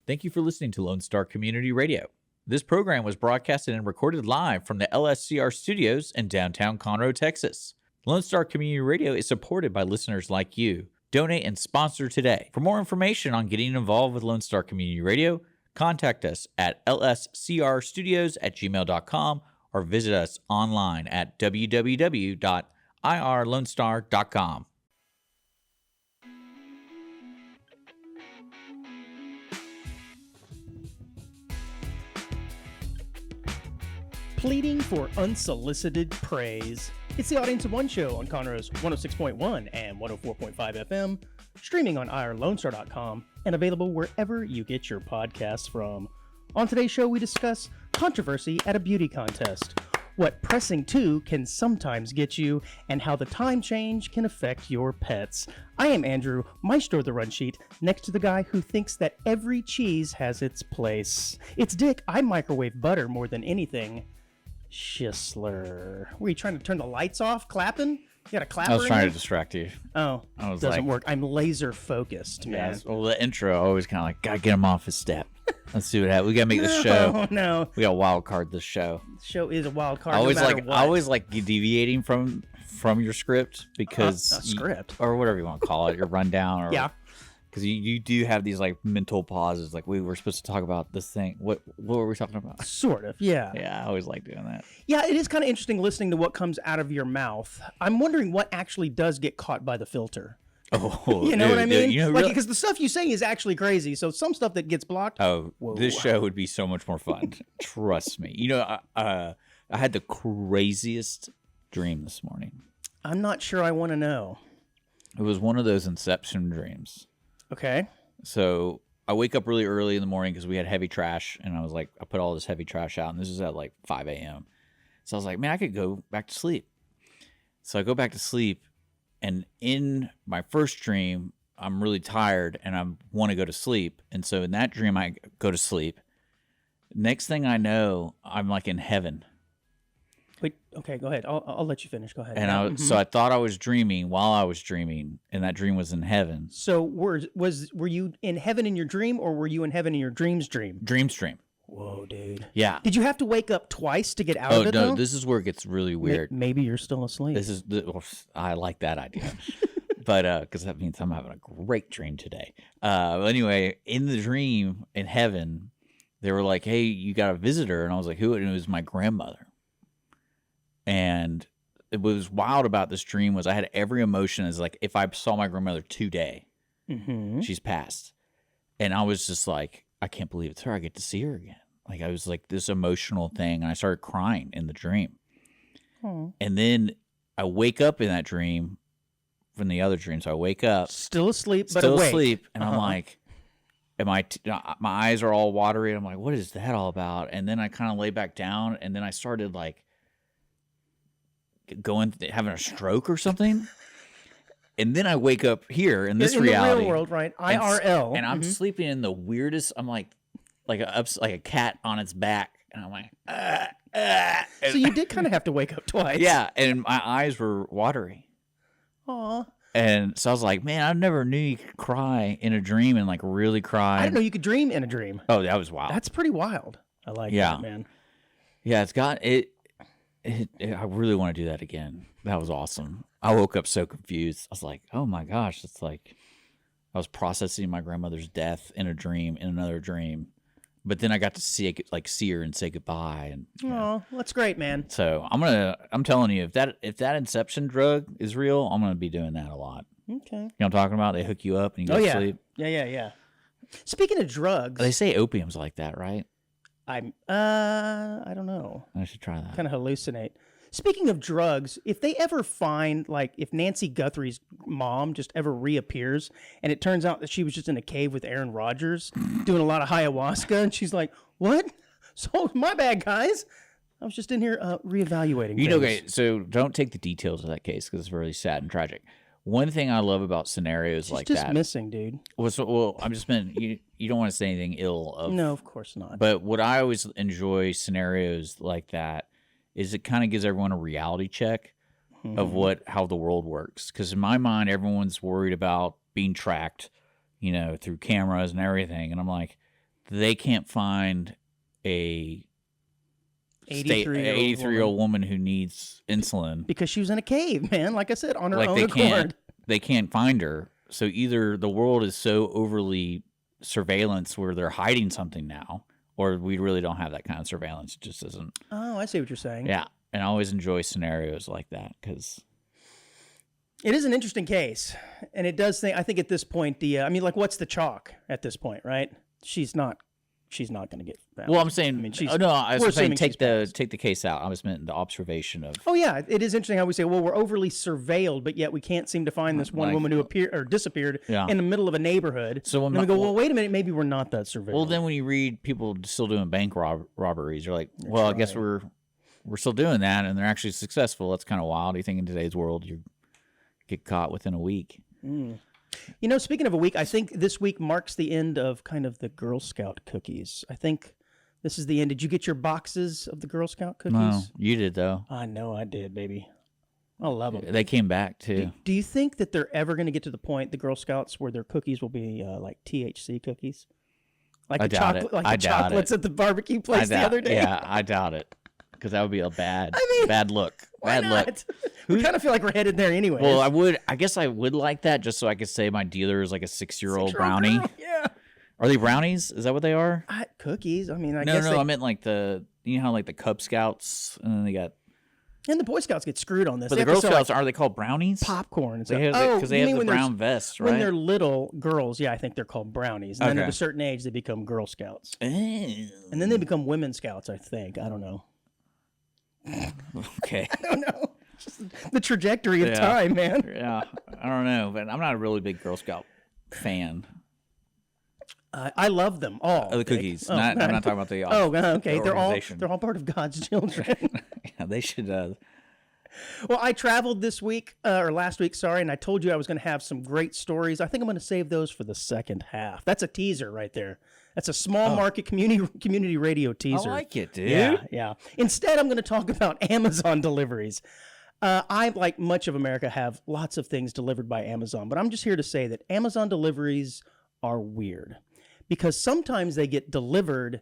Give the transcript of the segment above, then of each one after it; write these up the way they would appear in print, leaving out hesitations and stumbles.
Thank you for listening to Lone Star Community Radio. This program was broadcasted and recorded live from the LSCR studios in downtown Conroe, Texas. Lone Star Community Radio is supported by listeners like you. Donate and sponsor today. For more information on getting involved with Lone Star Community Radio, contact us at lscrstudios@gmail.com or visit us online at www.irlonestar.com. Pleading for unsolicited praise. It's the Audience of One show on Conroe's 106.1 and 104.5 FM, streaming on irlonestar.com, and available wherever you get your podcasts from. On today's show, we discuss controversy at a beauty contest, what pressing 2 can sometimes get you, and how the time change can affect your pets. I am Andrew, Maestro of the Run Sheet, next to the guy who thinks that every cheese has its place. It's Dick, I microwave butter more than anything. Schisler. Were you trying to turn the lights off? Clapping? You got a clapper? I was trying to distract you. Oh, doesn't work. I'm laser focused, man. Yes. Well, the intro always kind of like, gotta get him off his step. Let's see what happens. We gotta make this show. Oh no, we got a wild card this show. The show is a wild card. I always no like deviating from your script because script or whatever you want to call it, your rundown or yeah. Because you do have these like mental pauses, like we were supposed to talk about this thing. What were we talking about? Sort of, yeah. Yeah, I always like doing that. Yeah, it is kind of interesting listening to what comes out of your mouth. I'm wondering what actually does get caught by the filter. Oh, you know what I mean? You know, like, because the stuff you say is actually crazy. So some stuff that gets blocked. Oh, this show would be so much more fun. Trust me. You know, I had the craziest dream this morning. I'm not sure I want to know. It was one of those Inception dreams. Okay. So I wake up really early in the morning because we had heavy trash, and I was like, I put all this heavy trash out, and this is at like 5 a.m. So I was like, man, I could go back to sleep. So I go back to sleep, and in my first dream, I'm really tired, and I want to go to sleep. And so in that dream, I go to sleep. Next thing I know, I'm like in heaven. Wait, okay, go ahead. I'll let you finish. Go ahead. And so I thought I was dreaming while I was dreaming, and that dream was in heaven. So were you in heaven in your dream, or were you in heaven in your dream's dream? Dream's dream. Whoa, dude. Yeah. Did you have to wake up twice to get out of it, no, though? this is where it gets really weird. Maybe you're still asleep. I like that idea. But because that means I'm having a great dream today. Anyway, in the dream, in heaven, they were like, hey, you got a visitor. And I was like, who? And it was my grandmother. And it was wild about this dream was I had every emotion as like if I saw my grandmother today, she's passed. And I was just like, I can't believe it's her. I get to see her again. Like I was like this emotional thing. And I started crying in the dream. And then I wake up in that dream from the other dream. So I wake up. Still asleep, but awake. And I'm like, my eyes are all watery. I'm like, what is that all about? And then I kind of lay back down. And then I started like, having a stroke or something, and then I wake up here in this reality, the real world, right? IRL, and I'm sleeping in the weirdest. I'm like a cat on its back, and I'm like, so you did kind of have to wake up twice, yeah. And my eyes were watery. Aw. And so I was like, man, I never knew you could cry in a dream and like really cry. I didn't know you could dream in a dream. Oh, that was wild. That's pretty wild. I like that, man. Yeah, it's got it. I really want to do that again. That was awesome. I woke up so confused. I was like, oh my gosh, it's like I was processing my grandmother's death in a dream, in another dream. But then I got to see her and say goodbye. And oh, that's great, man. So I'm telling you, if that Inception drug is real, I'm gonna be doing that a lot. Okay. You know what I'm talking about? They hook you up and you go to sleep. Yeah. Speaking of drugs, they say opium's like that, right? I don't know. I should try that. Kind of hallucinate. Speaking of drugs, if they ever find, like, if Nancy Guthrie's mom just ever reappears and it turns out that she was just in a cave with Aaron Rodgers doing a lot of ayahuasca, and she's like, what? So, my bad, guys. I was just in here reevaluating things. Okay, so don't take the details of that case because it's really sad and tragic. One thing I love about scenarios like that. She's just missing, dude. Well, I'm just meant you don't want to say anything ill of. No, of course not. But what I always enjoy scenarios like that is it kind of gives everyone a reality check of how the world works. Because in my mind, everyone's worried about being tracked, through cameras and everything. And I'm like, they can't find a 83-year-old woman who needs insulin because she was in a cave, man. Like I said, on her own accord. They can't find her. So either the world is so overly surveillance where they're hiding something now, or we really don't have that kind of surveillance. It just isn't. Oh, I see what you're saying. Yeah, and I always enjoy scenarios like that because it is an interesting case, and it does think. I think at this point, what's the chalk at this point, right? She's not going to get found. Well, I'm saying, I was saying take the case out. I was meant the observation of. Oh yeah, it is interesting how we say, well, we're overly surveilled, but yet we can't seem to find this one woman who disappeared in the middle of a neighborhood. So we go, well, wait a minute, maybe we're not that surveilled. Well, then when you read people still doing bank robberies, you're like, I guess we're still doing that, and they're actually successful. That's kind of wild. You think in today's world you get caught within a week. Mm. Speaking of a week, I think this week marks the end of kind of the Girl Scout cookies. I think this is the end. Did you get your boxes of the Girl Scout cookies? No, you did, though. I know I did, baby. I love them. They came back, too. Do you think that they're ever going to get to the point, the Girl Scouts, where their cookies will be like THC cookies? Like the chocolates at the barbecue place the other day? Yeah, I doubt it. Because that would be a bad look. Bad look. We kind of feel like we're headed there anyway. Well, I guess I would like that just so I could say my dealer is like a 6-year-old brownie. Girl? Yeah. Are they brownies? Is that what they are? Cookies. I mean, I guess. No, I meant like how like the Cub Scouts and then they got. And the Boy Scouts get screwed on this. But the Girl Scouts, are they called brownies? Popcorn. Because they have the brown vests, right? When they're little girls, I think they're called brownies. And then at a certain age, they become Girl Scouts. And then they become Women Scouts, I think. I don't know. Okay. I don't know. Just the trajectory of time, man. Yeah. I don't know, but I'm not a really big Girl Scout fan. I love them all. The cookies. I'm not talking about the okay. The they're all part of God's children. Yeah, they should. Well, I traveled this week, or last week, sorry, and I told you I was going to have some great stories. I think I'm going to save those for the second half. That's a teaser right there. That's a small market community radio teaser. I like it, dude. Yeah. Instead, I'm going to talk about Amazon deliveries. I, like much of America, have lots of things delivered by Amazon, but I'm just here to say that Amazon deliveries are weird because sometimes they get delivered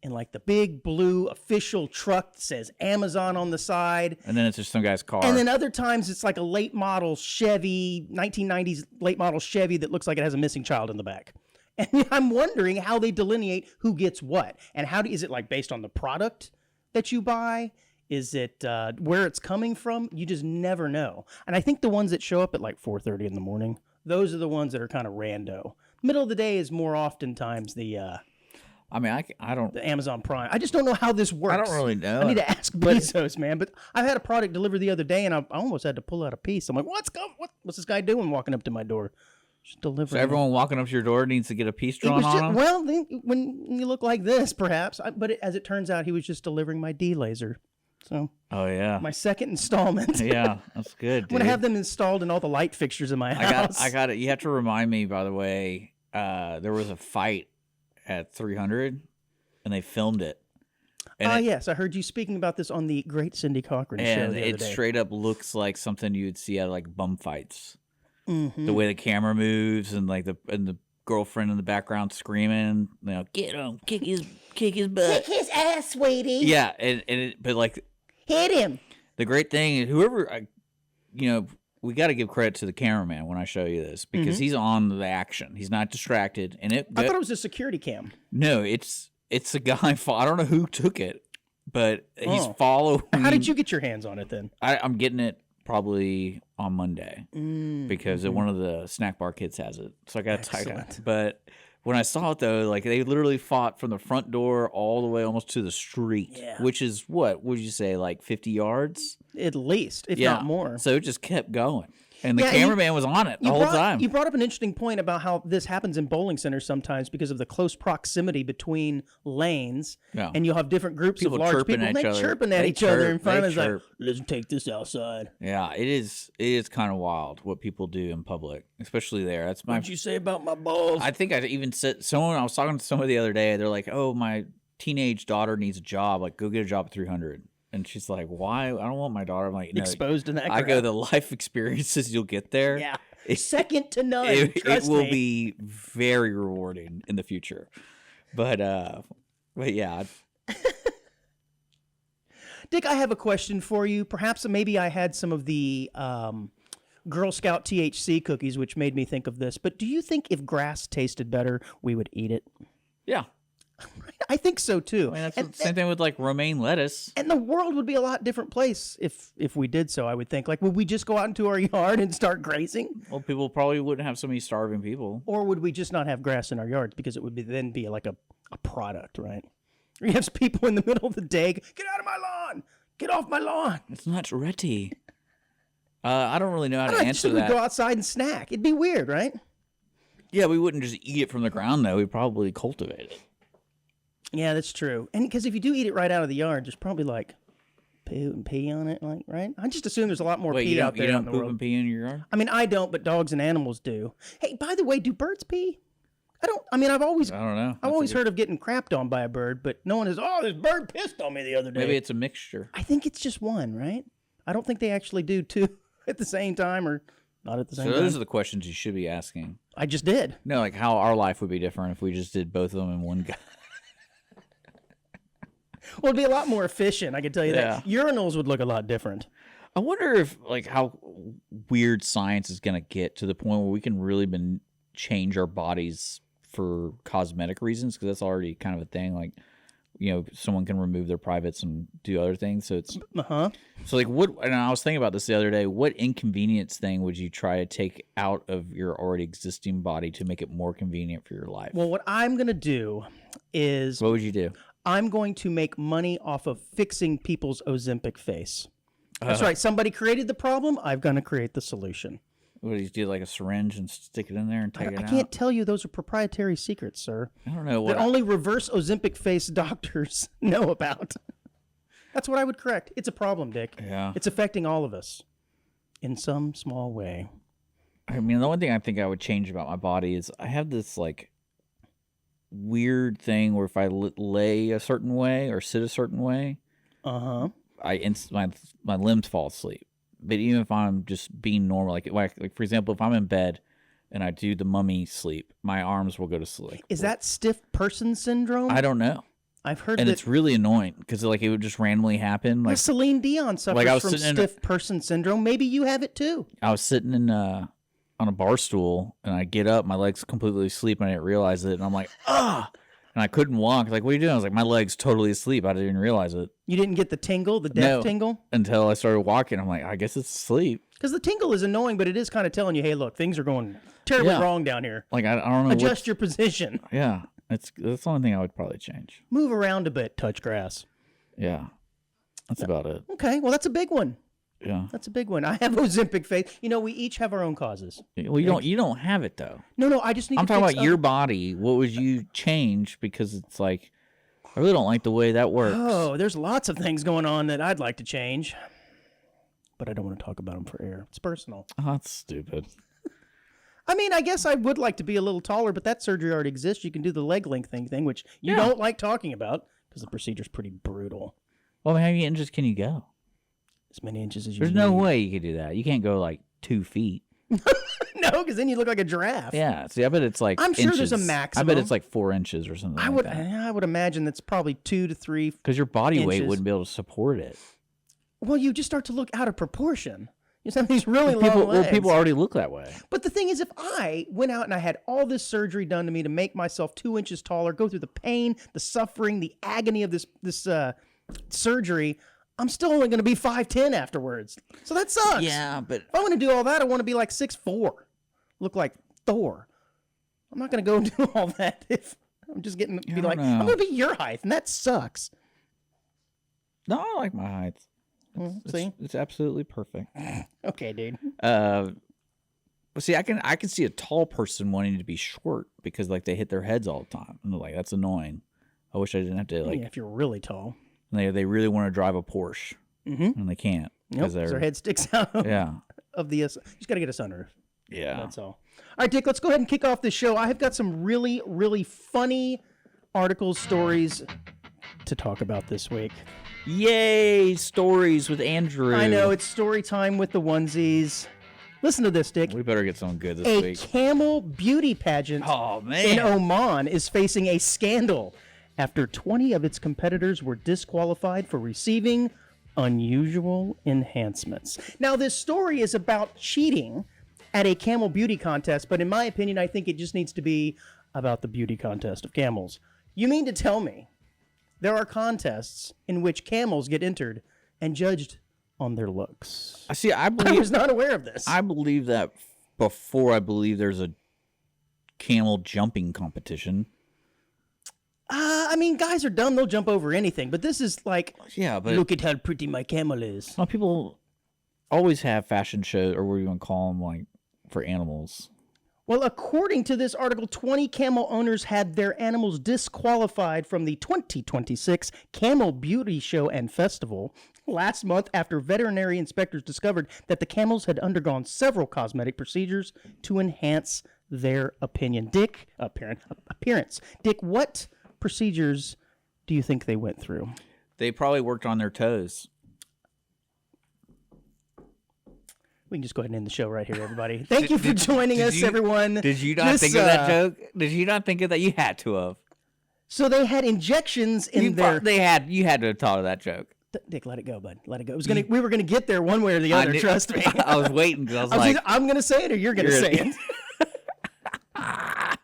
in like the big blue official truck that says Amazon on the side. And then it's just some guy's car. And then other times it's like a late model Chevy, 1990s late model Chevy that looks like it has a missing child in the back. And I'm wondering how they delineate who gets what. And is it like based on the product that you buy? Is it where it's coming from? You just never know. And I think the ones that show up at like 4:30 in the morning, those are the ones that are kind of rando. Middle of the day is more oftentimes the I don't. The Amazon Prime. I just don't know how this works. I don't really know. I need to ask Bezos, man. But I had a product delivered the other day, and I almost had to pull out a piece. I'm like, what's this guy doing walking up to my door? Just delivering. So everyone walking up to your door needs to get a piece drawn on them? Well, when you look like this, perhaps. But as it turns out, he was just delivering my D-laser. So. Oh, yeah. My second installment. Yeah, that's good, dude. I'm going to have them installed in all the light fixtures in my house. I got it. You have to remind me, by the way, there was a fight at 300, and they filmed it. Yes, I heard you speaking about this on the Great Cindy Cochran show the other day. And it straight up looks like something you would see at like bum fights. Mm-hmm. The way the camera moves and like the girlfriend in the background screaming, get him, kick his butt, kick his ass, sweetie. Yeah, but like hit him. The great thing is whoever, we got to give credit to the cameraman when I show you this because he's on the action. He's not distracted, and I thought it was a security cam. No, it's a guy. I don't know who took it, but he's following. How did you get your hands on it then? I'm getting it probably on Monday because one of the snack bar kids has it. So I got to But when I saw it though, like they literally fought from the front door all the way almost to the street, which is what would you say, like 50 yards? At least, if not more. So it just kept going. And the cameraman was on it the whole time. You brought up an interesting point about how this happens in bowling centers sometimes because of the close proximity between lanes. Yeah. And you'll have different groups of large people. And they're chirping at each other in front of us like, let's take this outside. Yeah, it is kind of wild what people do in public, especially there. That's What'd you say about my balls? I think I even said, I was talking to somebody the other day. They're like, oh, my teenage daughter needs a job. Like, go get a job at 300. And she's like, why? I don't want my daughter. I'm like, no, exposed in that crowd. I go, the life experiences you'll get there. Yeah. Second to none. It will be very rewarding in the future. But yeah. Dick, I have a question for you. Perhaps maybe I had some of the Girl Scout THC cookies, which made me think of this. But do you think if grass tasted better, we would eat it? Yeah. I think so too. I mean, that's the same thing with like romaine lettuce. And the world would be a lot different place if we did so, I would think. Like, would we just go out into our yard and start grazing? Well, people probably wouldn't have so many starving people. Or would we just not have grass in our yards because it would then be like a product, right? Or you have people in the middle of the day, get out of my lawn! Get off my lawn! It's not ready. I don't really know how to answer that. We'd go outside and snack. It'd be weird, right? Yeah, we wouldn't just eat it from the ground, though. We'd probably cultivate it. Yeah, that's true. And because if you do eat it right out of the yard, there's probably like poo and pee on it, like, right? I just assume there's a lot more pee out there. You don't in the poop world. and pee in your yard? I mean, I don't, but dogs and animals do. Hey, by the way, do birds pee? I've always heard of getting crapped on by a bird, but no one has, this bird pissed on me the other day. Maybe it's a mixture. I think it's just one, right? I don't think they actually do two at the same time or not at the same time. So those are the questions you should be asking. I just did. No, like how our life would be different if we just did both of them in one go. Well, it'd be a lot more efficient, I can tell you that. Urinals would look a lot different. I wonder if, like, how weird science is going to get to the point where we can really change our bodies for cosmetic reasons, because that's already kind of a thing. Like, someone can remove their privates and do other things. So it's so like and I was thinking about this the other day. What inconvenience thing would you try to take out of your already existing body to make it more convenient for your life? Well, what I'm going to do is... What would you do? I'm going to make money off of fixing people's Ozempic face. That's right. Somebody created the problem. I'm going to create the solution. What do you do, like a syringe and stick it in there and take it out? I can't tell you. Those are proprietary secrets, sir. I don't know. That only reverse Ozempic face doctors know about. That's what I would correct. It's a problem, Dick. Yeah. It's affecting all of us in some small way. I mean, the only thing I think I would change about my body is I have this, like, weird thing where if I lay a certain way or sit a certain way, my limbs fall asleep. But even if I'm just being normal, like for example, if I'm in bed and I do the mummy sleep, my arms will go to sleep. Is that stiff person syndrome? I don't know. I've heard and it's really annoying because like it would just randomly happen. Like Celine Dion suffers from stiff person syndrome. Maybe you have it too. I was sitting on a bar stool and I get up, my legs completely asleep and I didn't realize it, and I'm like, and I couldn't walk. Like, what are you doing? I was like, my leg's totally asleep. I didn't even realize it. You didn't get the tingle, the death tingle? Until I started walking. I'm like, I guess it's asleep. Because the tingle is annoying, but it is kind of telling you, hey, look, things are going terribly wrong down here. Like, I don't know. Adjust your position. Yeah. That's the only thing I would probably change. Move around a bit, touch grass. Yeah. That's about it. Okay. Well, that's a big one. Yeah. That's a big one. I have Ozempic face. We each have our own causes. Well, you don't have it though. No, I just need I'm talking about your body. What would you change? Because it's like, I really don't like the way that works. Oh, there's lots of things going on that I'd like to change. But I don't want to talk about them for air. It's personal. Oh, that's stupid. I mean, I guess I would like to be a little taller, but that surgery already exists. You can do the leg lengthening thing, which you don't like talking about because the procedure's pretty brutal. Well, how many inches can you go? As many inches as you There's need. no way you could do that. You can't go like 2 feet. No, because then you look like a giraffe. Yeah. See, I bet it's like I'm sure inches. there's a maximum. I bet it's like 4 inches or something like that. I would imagine that's probably 2 to 3 because your body weight inches. wouldn't be able to support it. Well, you just start to look out of proportion. You just have these really long legs. Well, people already look that way. But the thing is, if I went out and I had all this surgery done to me to make myself 2 inches taller, go through the pain, the suffering, the agony of this surgery, I'm still only going to be 5'10" afterwards. So that sucks. Yeah, but if I want to do all that, I want to be like 6'4", look like Thor. I'm not going to go do all that if I'm just getting I'm going to be your height, and that sucks. No, I like my height. It's absolutely perfect. Okay, dude. Well, see, I can see a tall person wanting to be short because like they hit their heads all the time, and they're like, that's annoying. I wish I didn't have to if you're really tall. And they really want to drive a Porsche, and they can't because their head sticks out. Of the. You just got to get a sunroof. Yeah, that's all. All right, Dick. Let's go ahead and kick off this show. I have got some really, really funny articles, stories to talk about this week. Yay, stories with Andrew. I know, it's story time with the onesies. Listen to this, Dick. We better get someone good this A week. camel beauty pageant in Oman is facing a scandal after 20 of its competitors were disqualified for receiving unusual enhancements. Now, this story is about cheating at a camel beauty contest, but in my opinion, I think it just needs to be about the beauty contest of camels. You mean to tell me there are contests in which camels get entered and judged on their looks? I was not aware of this. I believe that before I believe there's a camel jumping competition. I mean, guys are dumb. They'll jump over anything. But this is like, but look at how pretty my camel is. Well, people always have fashion shows, or what do you want to call them, like, for animals. Well, according to this article, 20 camel owners had their animals disqualified from the 2026 Camel Beauty Show and Festival last month after veterinary inspectors discovered that the camels had undergone several cosmetic procedures to enhance their appearance. Dick, what procedures do you think they went through? They probably worked on their toes. We can just go ahead and end the show right here, everybody. Thank you for joining us, everyone. Did you not think of that joke? Did you not think of that? You had to have. So they had injections in their... You had to have thought of that joke. Dick, let it go, bud. Let it go. We were going to get there one way or the other, trust me. I was waiting because I was like... I'm going to say it or you're going to say it.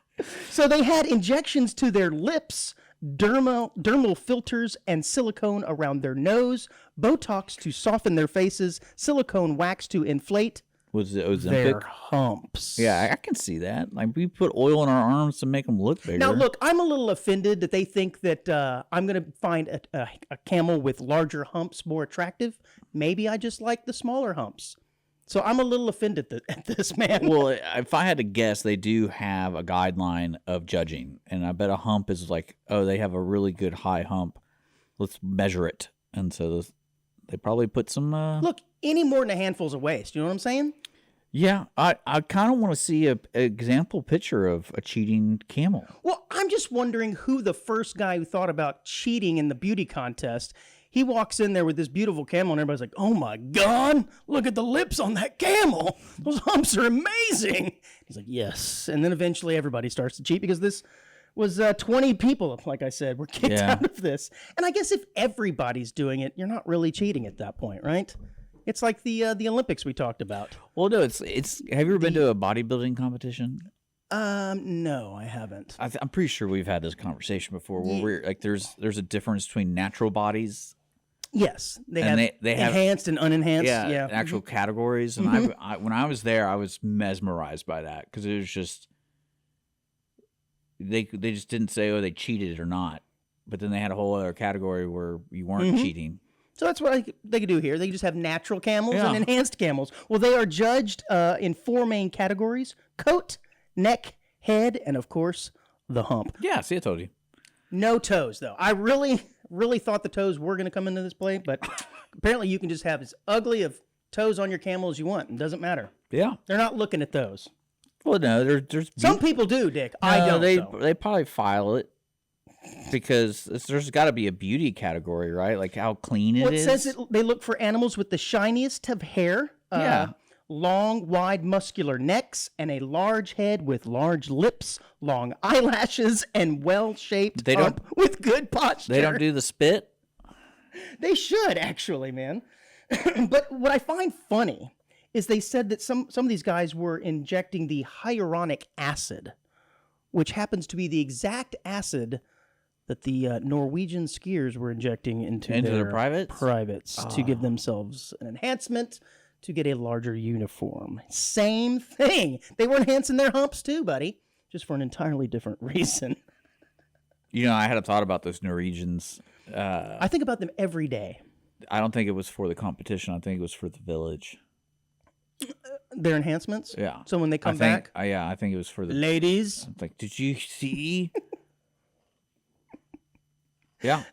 So they had injections to their lips, dermal filters, and silicone around their nose, Botox to soften their faces, silicone wax to inflate their humps. Yeah, I can see that. Like, we put oil in our arms to make them look bigger. Now, look, I'm a little offended that they think that I'm going to find a camel with larger humps more attractive. Maybe I just like the smaller humps. So I'm a little offended at this, man. Well, if I had to guess, they do have a guideline of judging. And I bet a hump is like, oh, they have a really good high hump. Let's measure it. And so they probably put some... Look, any more than a handful's a waste. You know what I'm saying? Yeah, I kind of want to see an example picture of a cheating camel. Well, I'm just wondering who the first guy who thought about cheating in the beauty contest. He walks in there with this beautiful camel, and everybody's like, oh, my God, look at the lips on that camel. Those humps are amazing. He's like, yes. And then eventually everybody starts to cheat because this was 20 people, like I said, were kicked out of this. And I guess if everybody's doing it, you're not really cheating at that point, right? It's like the Olympics we talked about. Well, no, it's. Have you ever been to a bodybuilding competition? No, I haven't. I'm pretty sure we've had this conversation before. Where we're like, there's a difference between natural bodies. Yes, they have enhanced and unenhanced. Yeah, actual categories. And I when I was there, I was mesmerized by that because it was just they just didn't say they cheated or not, but then they had a whole other category where you weren't cheating. So that's what they could do here. They could just have natural camels and enhanced camels. Well, they are judged in 4 main categories: coat, neck, head, and of course the hump. Yeah, see, I told you. No toes, though. I really thought the toes were going to come into this play, but apparently you can just have as ugly of toes on your camel as you want. It doesn't matter. Yeah. They're not looking at those. Well, no, there's some people do, Dick. I don't. They probably file it because there's got to be a beauty category, right? Like how clean it is. It says they look for animals with the shiniest of hair. Long, wide, muscular necks, and a large head with large lips, long eyelashes, and well-shaped hump with good posture. They don't do the spit? They should, actually, man. But what I find funny is they said that some of these guys were injecting the hyaluronic acid, which happens to be the exact acid that the Norwegian skiers were injecting into their privates to give themselves an enhancement to get a larger uniform. Same thing. They were enhancing their humps too, buddy, just for an entirely different reason. You know, I had a thought about those Norwegians. I think about them every day. I don't think it was for the competition. I think it was for the village. Their enhancements? Yeah. So when they come back? I think it was for the... Ladies? I'm like, did you see? Yeah.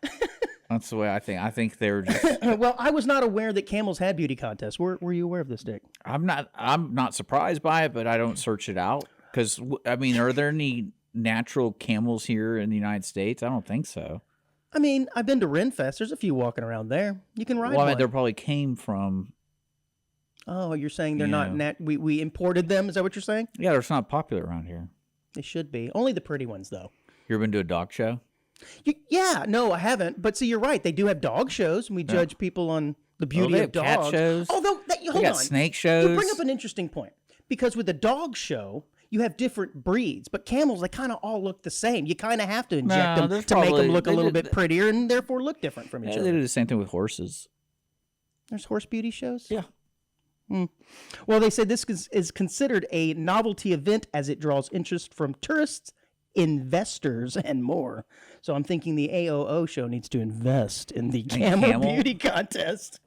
That's the way I think. I think they're just... Well, I was not aware that camels had beauty contests. Were you aware of this, Dick? I'm not surprised by it, but I don't search it out. Because, I mean, are there any natural camels here in the United States? I don't think so. I mean, I've been to Renfest. There's a few walking around there. You can ride one. I mean, they probably came from... Oh, you're saying they're You not know. we imported them? Is that what you're saying? Yeah, it's not popular around here. They should be. Only the pretty ones, though. You ever been to a dog show? Yeah, no, I haven't. But see, you're right. They do have dog shows, and we judge people on the beauty they of have dogs. cat shows. Although, They hold got on. snake shows. You bring up an interesting point. Because with the dog show, you have different breeds, but camels, they kind of all look the same. You kind of have to inject them to make them look a little bit prettier and therefore look different from each They other. do the same thing with horses. There's horse beauty shows? Yeah. Well, they said this is considered a novelty event as it draws interest from tourists, investors, and more. So I'm thinking the AOO show needs to invest in the Camel Beauty contest.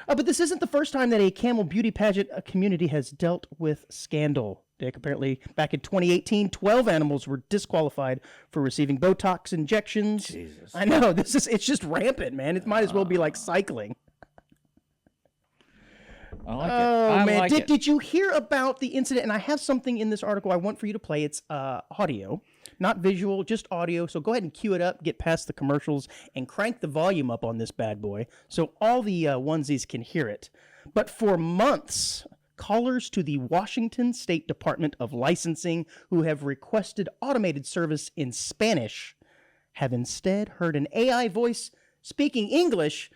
But this isn't the first time that a Camel Beauty pageant community has dealt with scandal. Dick, apparently back in 2018, 12 animals were disqualified for receiving Botox injections. Jesus. I know, it's just rampant, man. It might as well be like cycling. I like it. Oh, I man. like Dick, it. did you hear about the incident? And I have something in this article I want for you to play. It's audio, not visual, just audio. So go ahead and cue it up, get past the commercials, and crank the volume up on this bad boy so all the onesies can hear it. But for months, callers to the Washington State Department of Licensing who have requested automated service in Spanish have instead heard an AI voice speaking English,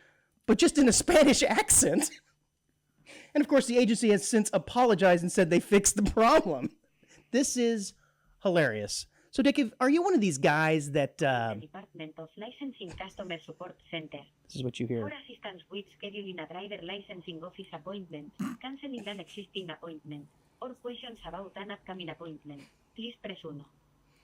but just in a Spanish accent. And of course, the agency has since apologized and said they fixed the problem. This is hilarious. So, Dick, are you one of these guys that... Department of Licensing Customer Support Center. This is what you hear. For assistance with scheduling a driver licensing office appointment, canceling an existing appointment, or questions about an upcoming appointment, please press 1.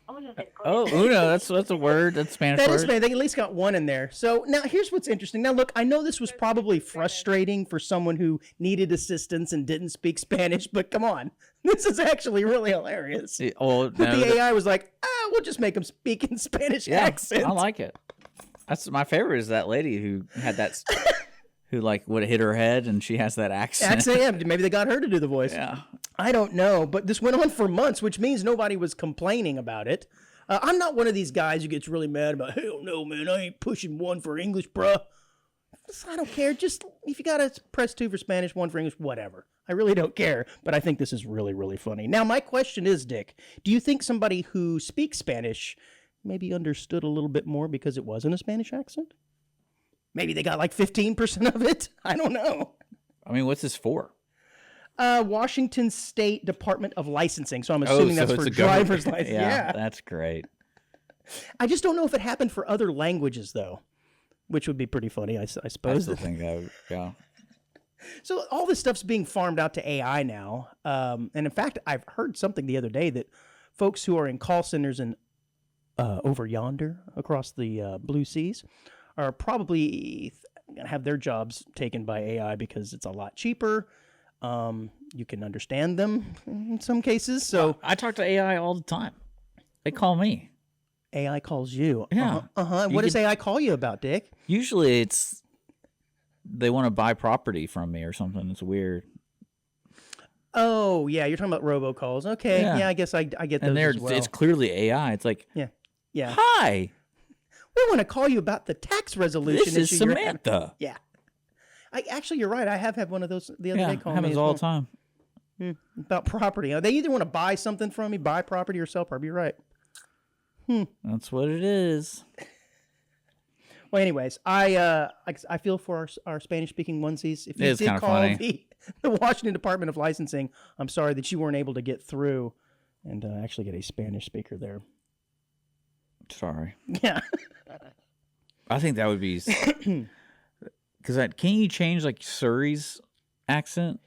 All of the Oh, Uno, that's a word. That's a Spanish That word. is, man. They at least got one in there. So now here's what's interesting. Now, look, I know this was probably frustrating for someone who needed assistance and didn't speak Spanish, but come on. This is actually really hilarious. Oh, But the AI was like, we'll just make them speak in Spanish accent. I like it. That's my favorite is that lady who had that, who like would hit her head and she has that accent. Accent. Maybe they got her to do the voice. Yeah. I don't know, but this went on for months, which means nobody was complaining about it. I'm not one of these guys who gets really mad about, hell no, man, I ain't pushing 1 for English, bruh. I don't care. Just, if you got to press 2 for Spanish, 1 for English, whatever. I really don't care, but I think this is really, really funny. Now, my question is, Dick, do you think somebody who speaks Spanish maybe understood a little bit more because it wasn't a Spanish accent? Maybe they got like 15% of it? I don't know. I mean, what's this for? Washington State Department of Licensing. So I'm assuming that's for it's a driver's government- license. Yeah. That's great. I just don't know if it happened for other languages, though, which would be pretty funny, I I suppose. still think that would, yeah. So all this stuff's being farmed out to AI now. And in fact, I've heard something the other day that folks who are in call centers in over yonder across the blue seas are probably going to have their jobs taken by AI because it's a lot cheaper. You can understand them in some cases. So I talk to AI all the time. They call me. AI calls you. Yeah. What does AI call you about, Dick? Usually it's they want to buy property from me or something. It's weird. Oh, yeah, you're talking about robocalls. Okay, yeah, I guess I get those And as well. it's clearly AI. It's like, yeah. hi, We want to call you about the tax resolution this is issue you're having. Samantha. Yeah. Actually, you're right. I have had one of those the other Yeah, day call me happens as all well. the time. About property. They either want to buy something from me, buy property, or sell property. You're right. That's what it is. Well, anyways, I feel for our Spanish-speaking onesies. If you It's did kinda call funny. the Washington Department of Licensing, I'm sorry that you weren't able to get through and actually get a Spanish speaker there. Sorry. Yeah. I think that would be because can you change like Surrey's accent?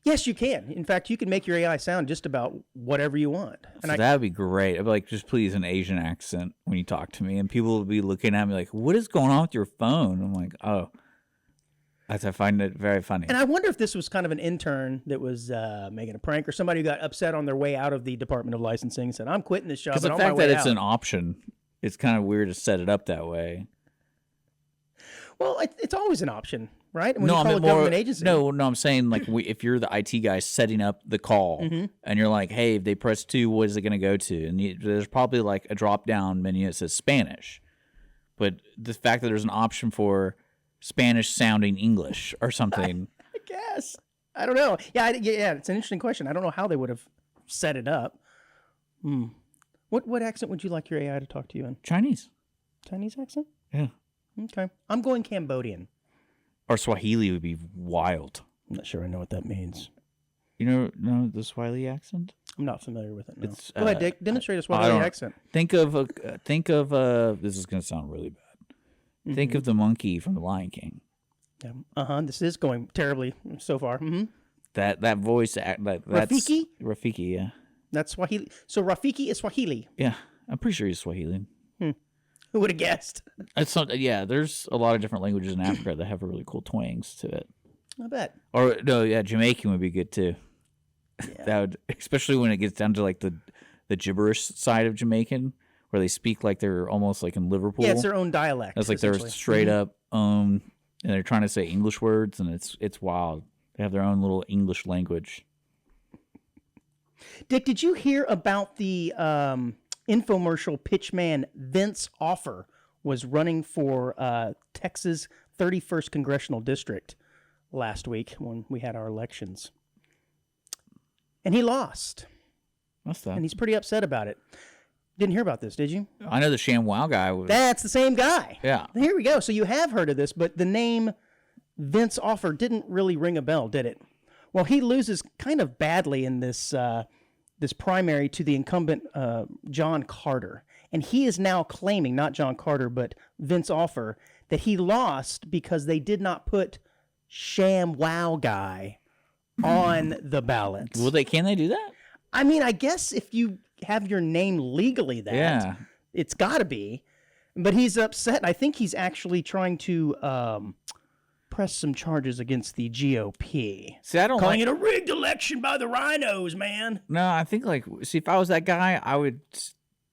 Yes, you can. In fact, you can make your AI sound just about whatever you want. And So that would be great. I'd be like, just please an Asian accent when you talk to me, and people would be looking at me like, "What is going on with your phone?" I'm like, "Oh, I find it very funny." And I wonder if this was kind of an intern that was making a prank, or somebody who got upset on their way out of the Department of Licensing and said, "I'm quitting this job." Because and the on my fact way that it's out. an option, it's kind of weird to set it up that way. Well, it's always an option, right? When No, you I call meant a government more. agency. No, I'm saying like if you're the IT guy setting up the call, and you're like, "Hey, if they press 2, what is it going to go to?" And there's probably like a drop down menu that says Spanish, but the fact that there's an option for Spanish sounding English or something, guess. I don't know. Yeah, it's an interesting question. I don't know how they would have set it up. What accent would you like your AI to talk to you in? Chinese. Chinese accent? Yeah. Okay. I'm going Cambodian. Or Swahili would be wild. I'm not sure I know what that means. You know the Swahili accent? I'm not familiar with it. No. It's, Go ahead, Dick. Demonstrate a Swahili accent. Think of this is going to sound really bad. Think of the monkey from The Lion King. Yeah. This is going terribly so far. That voice that's Rafiki? Rafiki, yeah. That's Swahili. So Rafiki is Swahili. Yeah, I'm pretty sure he's Swahili. Who would have guessed? It's not, yeah, there's a lot of different languages in Africa that have really cool twangs to it. I bet. Or no, yeah, Jamaican would be good too. Yeah. That would, especially when it gets down to like the gibberish side of Jamaican, where they speak like they're almost like in Liverpool. Yeah, it's their own dialect. It's like they're straight up and they're trying to say English words, and it's wild. They have their own little English language. Dick, did you hear about the infomercial pitchman Vince Offer was running for Texas 31st Congressional District last week when we had our elections? And he lost. What's that? And he's pretty upset about it. Didn't hear about this, did you? I know the ShamWow guy. That's the same guy. Yeah. Here we go. So you have heard of this, but the name Vince Offer didn't really ring a bell, did it? Well, he loses kind of badly in this this primary to the incumbent John Carter. And he is now claiming, not John Carter, but Vince Offer, that he lost because they did not put ShamWow guy on the ballot. Well, can they do that? I mean, I guess if you have your name legally it's got to be. But he's upset. I think he's actually trying to press some charges against the GOP. See, I don't calling it a rigged election by the rhinos, man. No, I think if I was that guy, I would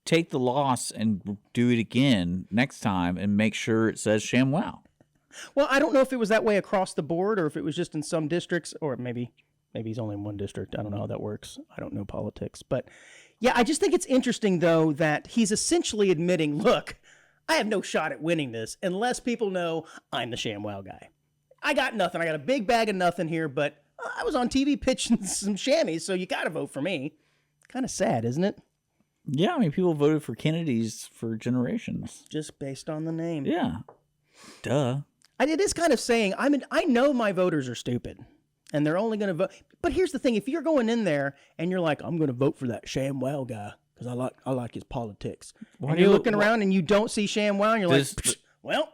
take the loss and do it again next time and make sure it says ShamWow. Well, I don't know if it was that way across the board or if it was just in some districts, or maybe he's only in one district. I don't know how that works. I don't know politics. But yeah, I just think it's interesting, though, that he's essentially admitting, look, I have no shot at winning this unless people know I'm the ShamWow guy. I got nothing. I got a big bag of nothing here, but I was on TV pitching some chamois, so you got to vote for me. Kind of sad, isn't it? Yeah, I mean, people voted for Kennedys for generations. Just based on the name. Yeah. Duh. It is kind of saying, I know my voters are stupid, and they're only going to vote. But here's the thing. If you're going in there and you're like, I'm going to vote for that ShamWow guy because I like his politics. And you're looking around and you don't see ShamWow, and you're like, well,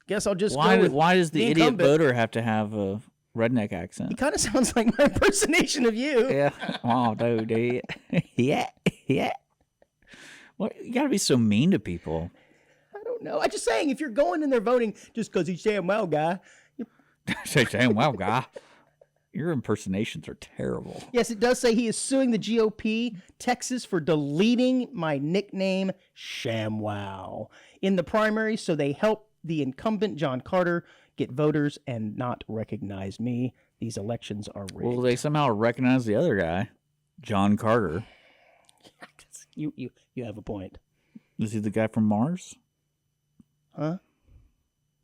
guess I'll just go with why does the idiot incumbent. voter have to have a redneck accent? He kind of sounds like my impersonation of you. Yeah. Oh, dude. Yeah. Well, you got to be so mean to people. I don't know. I'm just saying, if you're going in there voting just because he's ShamWow guy. Say ShamWow guy. Your impersonations are terrible. Yes, it does say he is suing the GOP Texas for deleting my nickname ShamWow in the primary, so they help the incumbent John Carter get voters and not recognize me. These elections are rigged. Well, they somehow recognize the other guy, John Carter. You have a point. Is he the guy from Mars? Huh?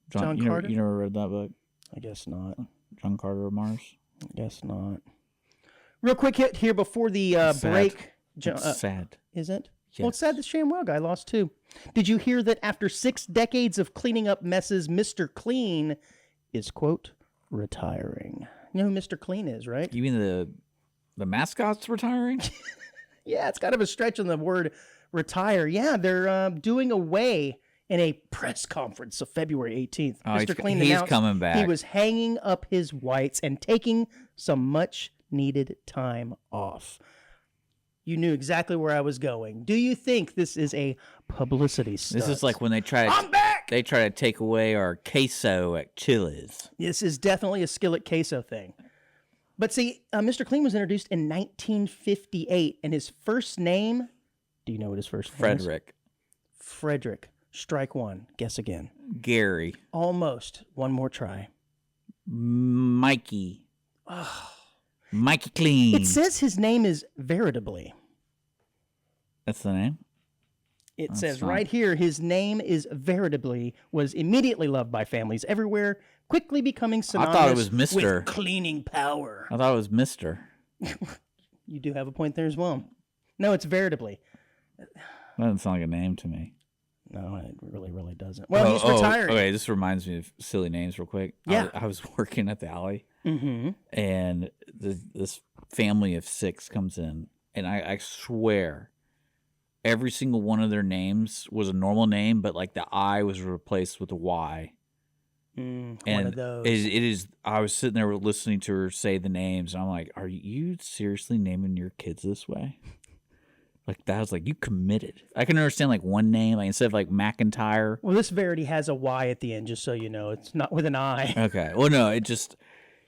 John Carter? You never read that book? I guess not. John Carter of Mars? I guess not. Real quick hit here before the break. It's sad. Is it? Yes. Well, it's sad the ShamWow guy lost too. Did you hear that after 6 decades of cleaning up messes, Mr. Clean is, quote, retiring? You know who Mr. Clean is, right? You mean the mascot's retiring? Yeah, it's kind of a stretch on the word retire. Yeah, they're doing away in a press conference of February 18th. Oh, Mr. Clean he's announced coming back. He was hanging up his whites and taking some much-needed time off. You knew exactly where I was going. Do you think this is a publicity stunt? This is like when they try I'm back! They try to take away our queso at Chili's. This is definitely a skillet queso thing. But see, Mr. Clean was introduced in 1958, and his first name, do you know what his first name is? Frederick. Strike one. Guess again. Gary. Almost. One more try. Mikey. Mikey Clean. It says his name is Veritably. That's the name? It That's says not... right here, his name is Veritably, was immediately loved by families everywhere. quickly becoming synonymous thought it was Mr. with cleaning power. I thought it was Mr. You do have a point there as well. No, it's veritably. That doesn't sound like a name to me. No, it really doesn't. Well, he's retiring. Okay, this reminds me of silly names real quick. Yeah. I was working at the alley, Mm-hmm. and this family of 6 comes in, and I swear every single one of their names was a normal name, but like the I was replaced with a Y. One And of those. it is. I was sitting there listening to her say the names, and I'm like, "Are you seriously naming your kids this way?" Like that was like you committed. I can understand like one name, like instead of like McIntyre. Well, this Verity has a Y at the end, just so you know. It's not with an I. Okay. Well, no, it just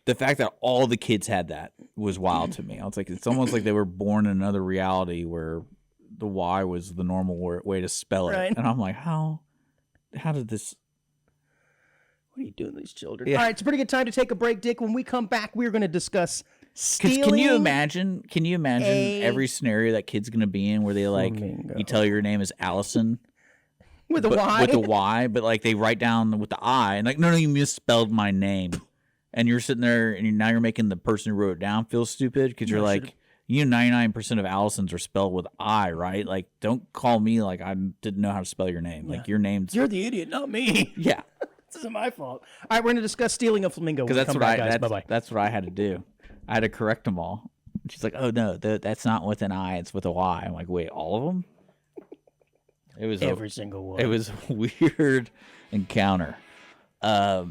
the fact that all the kids had that was wild to me. I was like, it's almost like they were born in another reality where the Y was the normal way to spell it, Right. and I'm like, how did this? What are you doing to these children? Yeah. All right, it's a pretty good time to take a break, Dick. When we come back, we're going to discuss stealing. Can you imagine? Every scenario that kid's gonna be in where they like Flamingo. you tell your name is Allison with a Y? with a Y, but like they write down with the I and like no, you misspelled my name, and you're sitting there and now you're making the person who wrote it down feel stupid because you're like 99% of Allisons are spelled with I, right? Like don't call me like I didn't know how to spell your name. Like your name's You're the idiot, not me. yeah, This isn't my fault. All right, we're going to discuss stealing a flamingo. because When we come back, guys. Bye-bye. that's what I had to do. I had to correct them all. She's like, "Oh no, that's not with an I; it's with a Y." I'm like, "Wait, all of them?" It was Every single one. It was a weird encounter. Are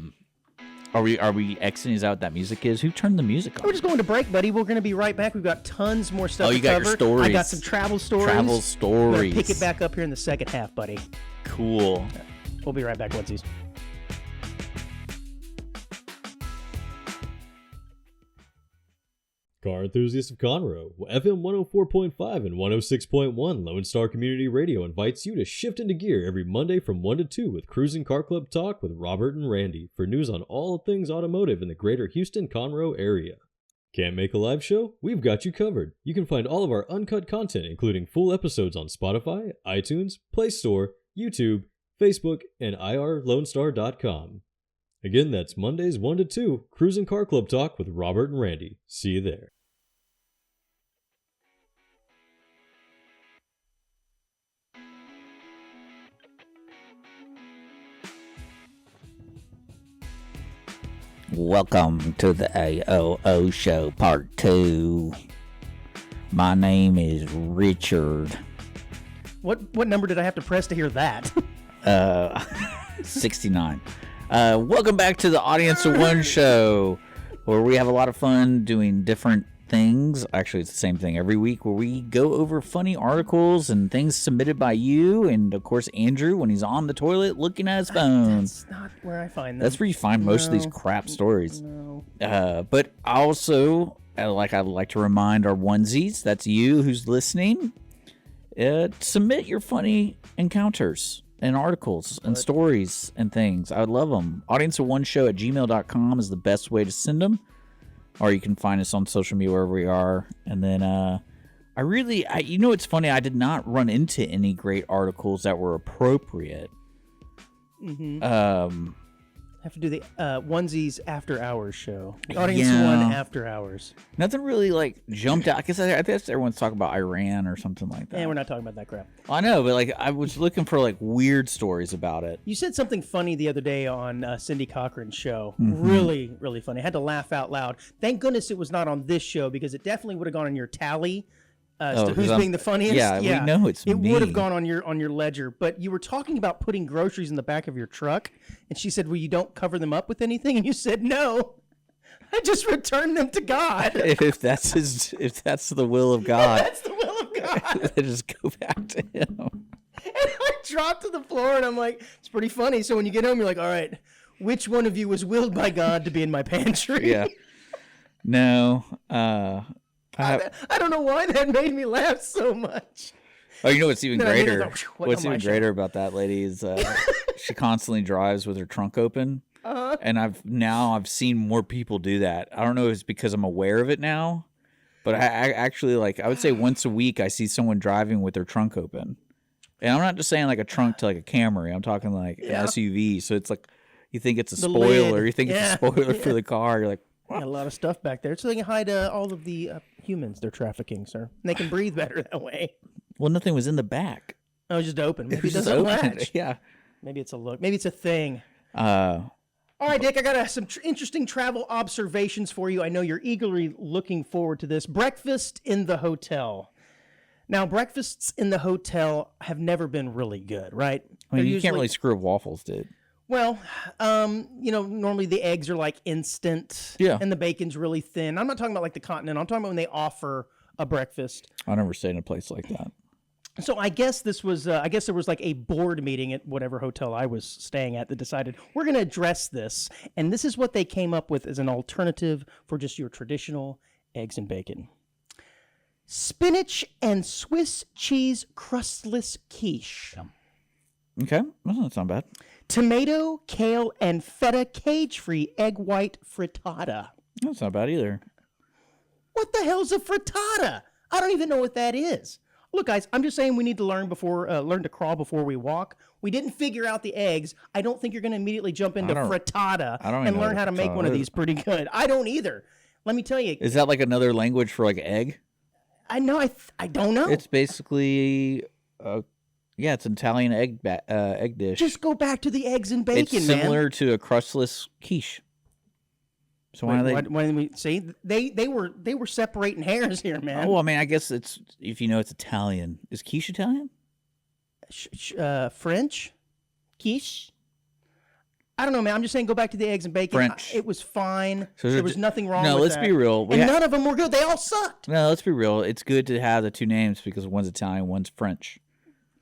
we exiting? Is that what that music is? Who turned the music on? We're just going to break, buddy. We're going to be right back. We've got tons more stuff to you got cover. your stories. I got some travel stories. Travel We're stories. going to pick it back up here in the second half, buddy. Cool. We'll be right back, onesies. Car enthusiasts of Conroe, FM 104.5 and 106.1 Lone Star Community Radio invites you to shift into gear every Monday from 1 to 2 with Cruising Car Club Talk with Robert and Randy for news on all things automotive in the greater Houston-Conroe area. Can't make a live show? We've got you covered. You can find all of our uncut content, including full episodes on Spotify, iTunes, Play Store, YouTube, Facebook, and irlonestar.com. Again, that's Mondays 1 to 2, Cruising Car Club Talk with Robert and Randy. See you there. Welcome to the AOO Show Part 2. My name is Richard. What number did I have to press to hear that? 69. Welcome back to the Audience of One show, where we have a lot of fun doing different things. Actually, it's the same thing every week, where we go over funny articles and things submitted by you, and of course Andrew when he's on the toilet looking at his phone. That's not where I find them. That's where you find most of these crap stories. No. But also, I'd like to remind our onesies, that's you who's listening, submit your funny encounters and articles and stories and things. I would love them. audienceofoneshow@gmail.com is the best way to send them. Or you can find us on social media wherever we are. And then you know what's funny? I did not run into any great articles that were appropriate. Mm-hmm. Have to do the onesies after hours show. The Audience of One after hours. Nothing really like jumped out. I guess everyone's talking about Iran or something like that. And we're not talking about that crap. I know, but like I was looking for like weird stories about it. You said something funny the other day on Cindy Cochran's show. Mm-hmm. Really, really funny. I had to laugh out loud. Thank goodness it was not on this show because it definitely would have gone on your tally. Who's being the funniest? Yeah, we know it's it me. would have gone on your ledger. But you were talking about putting groceries in the back of your truck, and she said, "Well, you don't cover them up with anything," and you said, "No, I just return them to God." if that's the will of God, That's the will of God. then just go back to Him. And I dropped to the floor, and I'm like, "It's pretty funny." So when you get home, you're like, "All right, which one of you was willed by God to be in my pantry?" Yeah. No. I don't know why that made me laugh so much. Oh, you know what's even Then I greater? needed to- what What's on my even show? greater about that lady is she constantly drives with her trunk open. And I've seen more people do that. I don't know if it's because I'm aware of it now, but I actually I would say once a week I see someone driving with their trunk open. And I'm not just saying like a trunk to like a Camry. I'm talking like an SUV. So it's like, You think it's a The spoiler. lid. You think it's a Yeah. spoiler for the car. You're like, Got a lot of stuff back there, so they can hide all of the humans they're trafficking, sir. And they can breathe better that way. well, nothing was in the back. Oh, just open. Maybe It was it just doesn't open. latch. Yeah. Maybe it's a look. Maybe it's a thing. Uh, All right, Dick, I got some interesting travel observations for you. I know you're eagerly looking forward to this. Breakfast in the hotel. Now, breakfasts in the hotel have never been really good, right? I mean, They're you can't really screw up waffles, dude. Well, normally the eggs are like instant. Yeah. And the bacon's really thin. I'm not talking about like the Continental. I'm talking about when they offer a breakfast. I never stayed in a place like that. So I guess this was, I guess there was like a board meeting at whatever hotel I was staying at that decided we're going to address this. And this is what they came up with as an alternative for just your traditional eggs and bacon. Spinach and Swiss cheese crustless quiche. Okay, well, that's not bad. Tomato, kale, and feta cage-free egg white frittata. That's not bad either. What the hell's a frittata? I don't even know what that is. Look, guys, I'm just saying we need to learn to crawl before we walk. We didn't figure out the eggs. I don't think you're going to immediately jump into frittata and learn how to make one of these pretty good. I don't either. Let me tell you. Is that like another language for like egg? I know. I don't know. It's basically, it's an Italian egg dish. Just go back to the eggs and bacon, it's similar to a crustless quiche. So why Why didn't we see? They were separating hairs here, man. Oh, I mean, I guess it's if you know it's Italian. Is quiche Italian? French, quiche. I don't know, man. I'm just saying, go back to the eggs and bacon. French. It was fine. So there was nothing wrong. No, with let's that. be real. And none of them were good. They all sucked. No, let's be real. It's good to have the two names because one's Italian, one's French.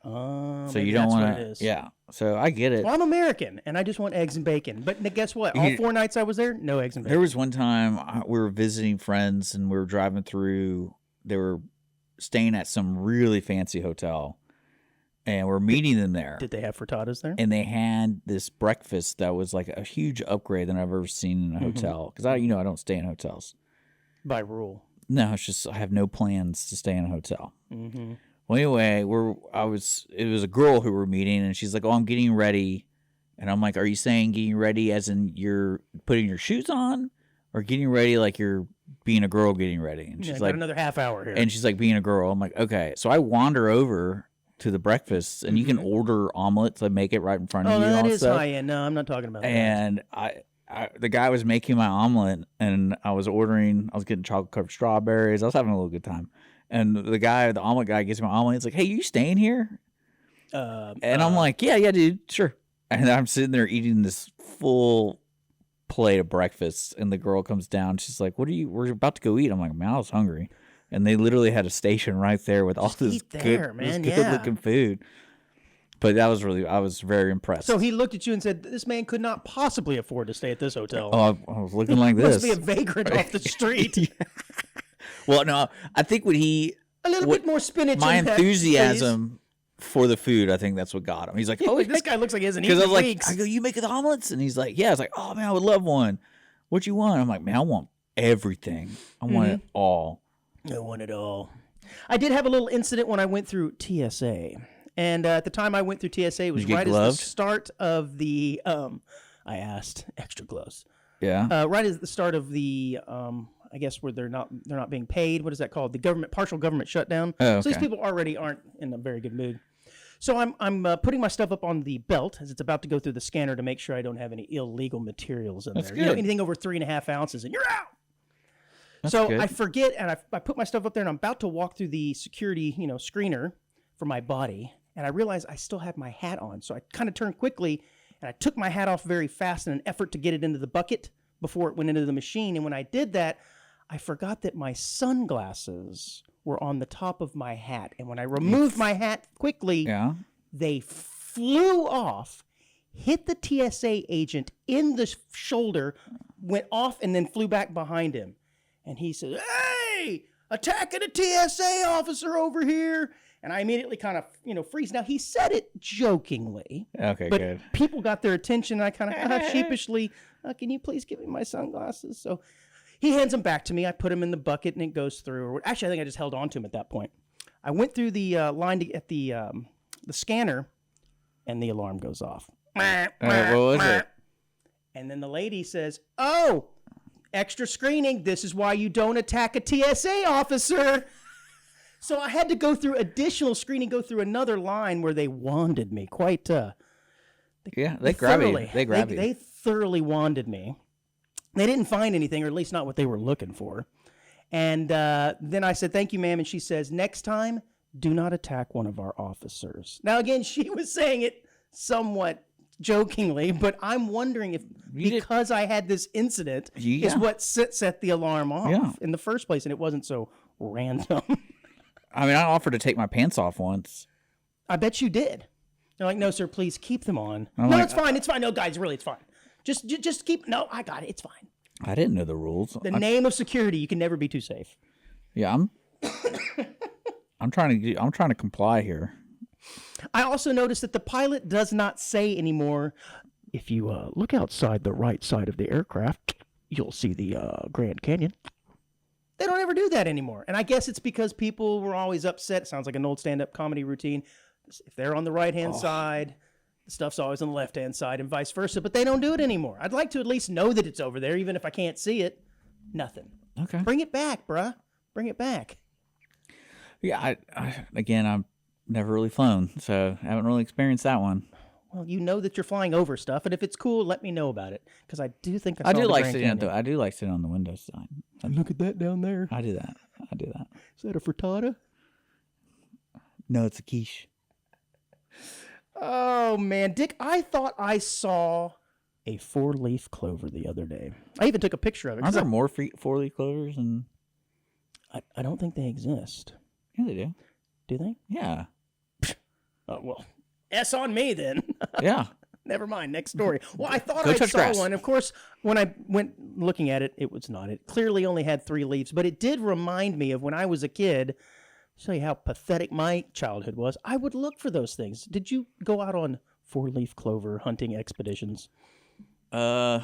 So you don't want to. Yeah. So I get it. Well, I'm American, and I just want eggs and bacon. But guess what? All 4 nights I was there, no eggs and bacon. There was one time we were visiting friends, and we were driving through. They were staying at some really fancy hotel, and we're meeting them there. Did they have frittatas there? And they had this breakfast that was like a huge upgrade than I've ever seen in a hotel. Because I don't stay in hotels by rule. No, it's just I have no plans to stay in a hotel. Mm-hmm. Well, anyway, it was a girl who we're meeting, and she's like, "Oh, I'm getting ready," and I'm like, "Are you saying getting ready as in you're putting your shoes on, or getting ready like you're being a girl getting ready?" And she's like, "Another half hour here." And she's like, "Being a girl." I'm like, "Okay." So I wander over to the breakfast, and you can order omelets and make it right in front of you. That is high end. No, I'm not talking about that. And the guy was making my omelet, and I was getting chocolate covered strawberries. I was having a little good time. And the omelet guy gives me my omelet. He's like, "Hey, you staying here?" And I'm like, yeah, dude, sure. And I'm sitting there eating this full plate of breakfast, and the girl comes down. She's like, we're about to go eat. I'm like, man, I was hungry. And they literally had a station right there with all this good looking food. But I was very impressed. So he looked at you and said, "This man could not possibly afford to stay at this hotel." Oh, I was looking like this. Must be a vagrant off the street. Yeah. Well, no, I think a little bit more spinach. My enthusiasm for the food, I think that's what got him. He's like, "Oh, this guy looks like he hasn't eaten in weeks." I go, "You make the omelets?" And he's like, "Yeah." I was like, "Oh man, I would love one. What you want?" I'm like, "Man, I want everything. I want it all. I want it all." I did have a little incident when I went through TSA. And at the time I went through TSA, it was right as the start of the, I asked, extra gloves. Yeah. Right as the start of the, I guess where they're not being paid. What is that called? The partial government shutdown. Oh, okay. So these people already aren't in a very good mood. So I'm putting my stuff up on the belt as it's about to go through the scanner to make sure I don't have any illegal materials in there. Good. Anything over 3.5 ounces and you're out. That's so good. I forget, and I put my stuff up there, and I'm about to walk through the security, screener for my body. And I realized I still had my hat on. So I kind of turned quickly, and I took my hat off very fast in an effort to get it into the bucket before it went into the machine. And when I did that, I forgot that my sunglasses were on the top of my hat. And when I removed my hat quickly, they flew off, hit the TSA agent in the shoulder, went off, and then flew back behind him. And he said, "Hey, attacking a TSA officer over here." And I immediately kind of, freeze. Now, he said it jokingly. Okay, but good. People got their attention, and I kind of sheepishly, "Can you please give me my sunglasses?" So he hands them back to me. I put them in the bucket, and it goes through. Actually, I think I just held on to him at that point. I went through the line at the scanner, and the alarm goes off. What was it? And then the lady says, "Oh, extra screening. This is why you don't attack a TSA officer." So I had to go through additional screening, go through another line where they wanded me quite. They grab you. They grab you. They thoroughly wanded me. They didn't find anything, or at least not what they were looking for. And then I said, "Thank you, ma'am." And she says, "Next time, do not attack one of our officers." Now, again, she was saying it somewhat jokingly, but I'm wondering if because I had this incident is what set the alarm off in the first place, and it wasn't so random. I mean, I offered to take my pants off once. I bet you did. They're like, "No, sir, please keep them on." I'm No, like, it's fine. It's fine. No, guys, really, it's fine. Just keep. No, I got it. It's fine. I didn't know the rules. The name of security, you can never be too safe. Yeah, I'm trying to comply here. I also noticed that the pilot does not say anymore, "If you look outside the right side of the aircraft, you'll see the Grand Canyon." They don't ever do that anymore. And I guess it's because people were always upset. It sounds like an old stand-up comedy routine. If they're on the right-hand side, the stuff's always on the left-hand side and vice versa. But they don't do it anymore. I'd like to at least know that it's over there, even if I can't see it. Nothing. Okay. Bring it back, bruh. Bring it back. Yeah, I've never really flown, so I haven't really experienced that one. Well, you know that you're flying over stuff, and if it's cool, let me know about it, because I do think I do the like Grand sitting Canyon. I do like sitting on the window side. Look at that down there. I do that. Is that a frittata? No, it's a quiche. Oh, man. Dick, I thought I saw a 4-leaf clover the other day. I even took a picture of it. Aren't there more 4-leaf clovers? And I don't think they exist. yeah, they do. Do they? Yeah. Oh, well, S on me then. Yeah. Never mind. Next story. Well, I thought Go I touch saw grass. one. Of course, when I went looking at it, it was not. It clearly only had 3 leaves, but it did remind me of when I was a kid. Show you how pathetic my childhood was. I would look for those things. Did you go out on 4-leaf clover hunting expeditions? No.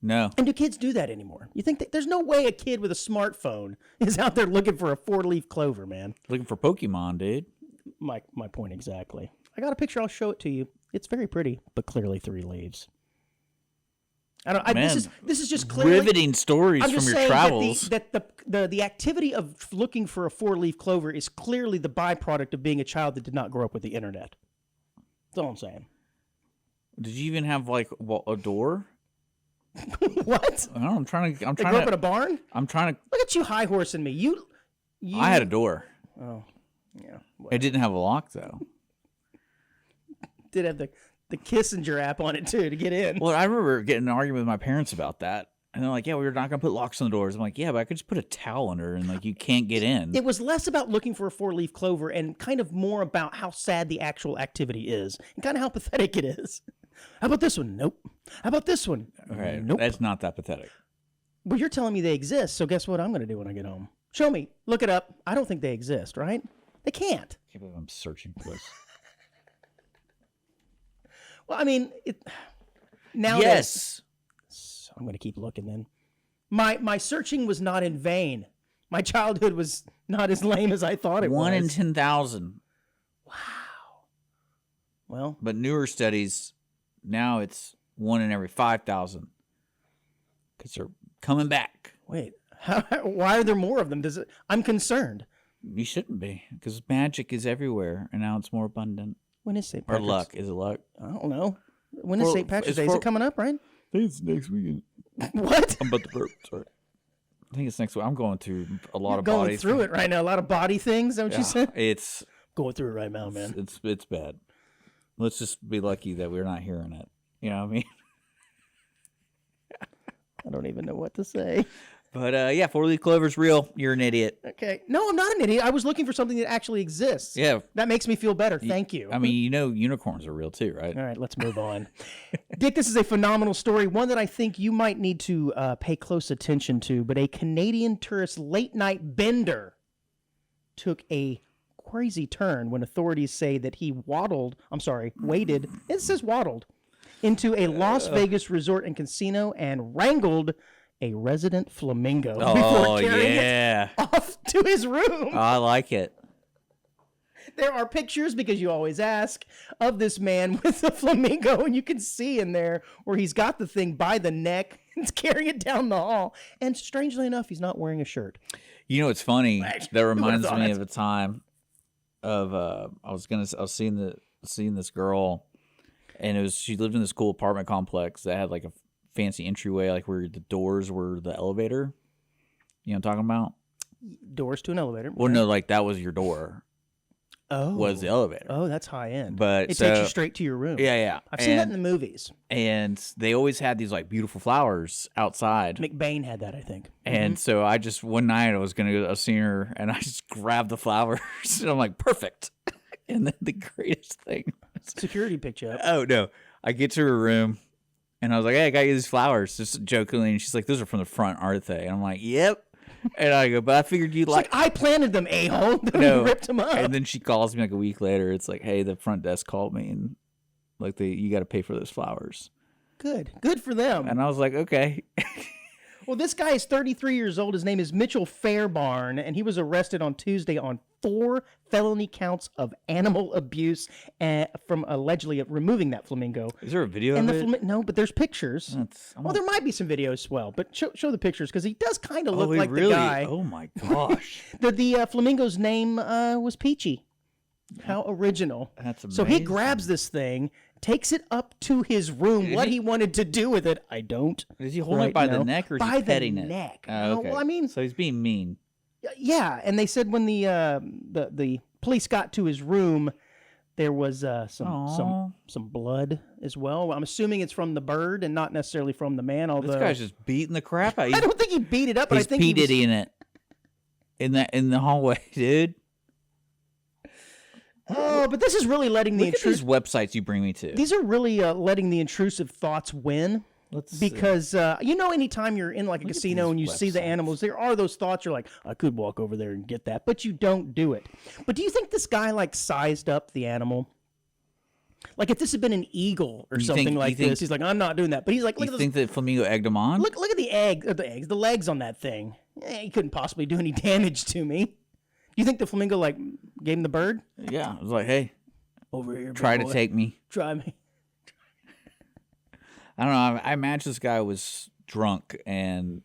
And do kids do that anymore? You think there's no way a kid with a smartphone is out there looking for a 4-leaf clover, man? Looking for Pokemon, dude. My point exactly. I got a picture. I'll show it to you. It's very pretty, but clearly 3 leaves. I don't. This is just clearly riveting stories I'm from just your saying travels. That the activity of looking for a 4-leaf clover is clearly the byproduct of being a child that did not grow up with the internet. That's all I'm saying. Did you even have like a door? What? I don't know, I'm trying They grew up in a barn? I'm trying to. Look at you high horsing me. You. I had a door. Oh, yeah. It didn't have a lock though. Did have the Kissinger app on it too to get in. Well, I remember getting an argument with my parents about that. And they're like, "Yeah, we're not going to put locks on the doors." I'm like, "Yeah, but I could just put a towel under and like you can't get in." It was less about looking for a 4-leaf clover and kind of more about how sad the actual activity is and kind of how pathetic it is. How about this one? Nope. How about this one? Okay, Nope. that's not that pathetic. Well, you're telling me they exist, so guess what I'm going to do when I get home? Show me. Look it up. I don't think they exist, right? They can't. I can't believe I'm searching for this. Well, I mean, nowadays. Yes. So I'm going to keep looking then. My searching was not in vain. My childhood was not as lame as I thought it was. 1 in 10,000. Wow. Well, But newer studies, now it's 1 in every 5,000. Because they're coming back. wait. Why are there more of them? I'm concerned. You shouldn't be. Because magic is everywhere. And now it's more abundant. When is St. Or Patrick's? luck. Is it luck? I don't know. When is St. Patrick's Day? Is it coming up, right? I think it's next weekend. What? I'm about to burp. Sorry. I think it's next week. I'm going through a lot You're of going bodies. through it right now. A lot of body things. Is that what you said? It's Going through it right now, man. it's bad. Let's just be lucky that we're not hearing it. You know what I mean? I don't even know what to say. But yeah, 4-leaf clover's real. You're an idiot. Okay. No, I'm not an idiot. I was looking for something that actually exists. Yeah. That makes me feel better. Thank you. I mean, you know unicorns are real too, right? All right, let's move on. Dick, this is a phenomenal story, one that I think you might need to pay close attention to, but a Canadian tourist late-night bender took a crazy turn when authorities say that he waded, it says waddled, into a Las Vegas resort and casino and wrangled a resident flamingo before carrying it off to his room. I like it. There are pictures, because you always ask, of this man with the flamingo, and you can see in there where he's got the thing by the neck and carrying it down the hall. And strangely enough, he's not wearing a shirt. You know, it's funny. That reminds me thought? of a time of I was seeing this girl, and she lived in this cool apartment complex that had like a fancy entryway, like where the doors were the elevator. You know what I'm talking about? Doors to an elevator. Well, no, like that was your door. Oh. Was the elevator. Oh, that's high end. But it takes you straight to your room. Yeah. I've seen that in the movies. And they always had these like beautiful flowers outside. McBain had that, I think. And so I just, one night I was seeing her, and I just grabbed the flowers, and I'm like, perfect. And then the greatest thing. Security picked you up. Oh, no. I get to her room, and I was like, hey, I got you these flowers, just jokingly. And she's like, those are from the front, aren't they? And I'm like, yep. And I go, but I figured you'd like I planted them, a-hole. No. Ripped them up. And then she calls me like a week later. It's like, hey, the front desk called me, and like you got to pay for those flowers. Good for them. And I was like, okay. Well, this guy is 33 years old. His name is Mitchell Fairbarn, and he was arrested on Tuesday on 4 felony counts of animal abuse from allegedly removing that flamingo. Is there a video And of the it? No, but there's pictures. Well, there might be some videos as well, but show the pictures, because he does kind of look like the guy. Oh my gosh. The flamingo's name was Peachy. How original. That's amazing. So he grabs this thing, takes it up to his room. What he wanted to do with it, I don't. Is he holding it by the neck, or is he petting it? By the neck. Oh, okay. Well, I mean, so he's being mean. yeah. And they said when the police got to his room, there was some blood as well. I'm assuming it's from the bird and not necessarily from the man. Although This guy's just beating the crap out of you. I don't think he beat it up, but I He's think he was... in it. In the hallway, dude. Oh, but this is really letting the Look at these websites you bring me to. These are really letting the intrusive thoughts win. Because anytime you're in like a casino and you see the animals, there are those thoughts. You're like, I could walk over there and get that, but you don't do it. But do you think this guy like sized up the animal? Like if this had been an eagle or something like this, he's like, I'm not doing that. But he's like, look at this. You think that flamingo egged him on? Look at the legs on that thing. He couldn't possibly do any damage to me. Do you think the flamingo like gave him the bird? Yeah, it was like, hey, over here, try big to boy. take me. Try me. I don't know. I imagine this guy was drunk, and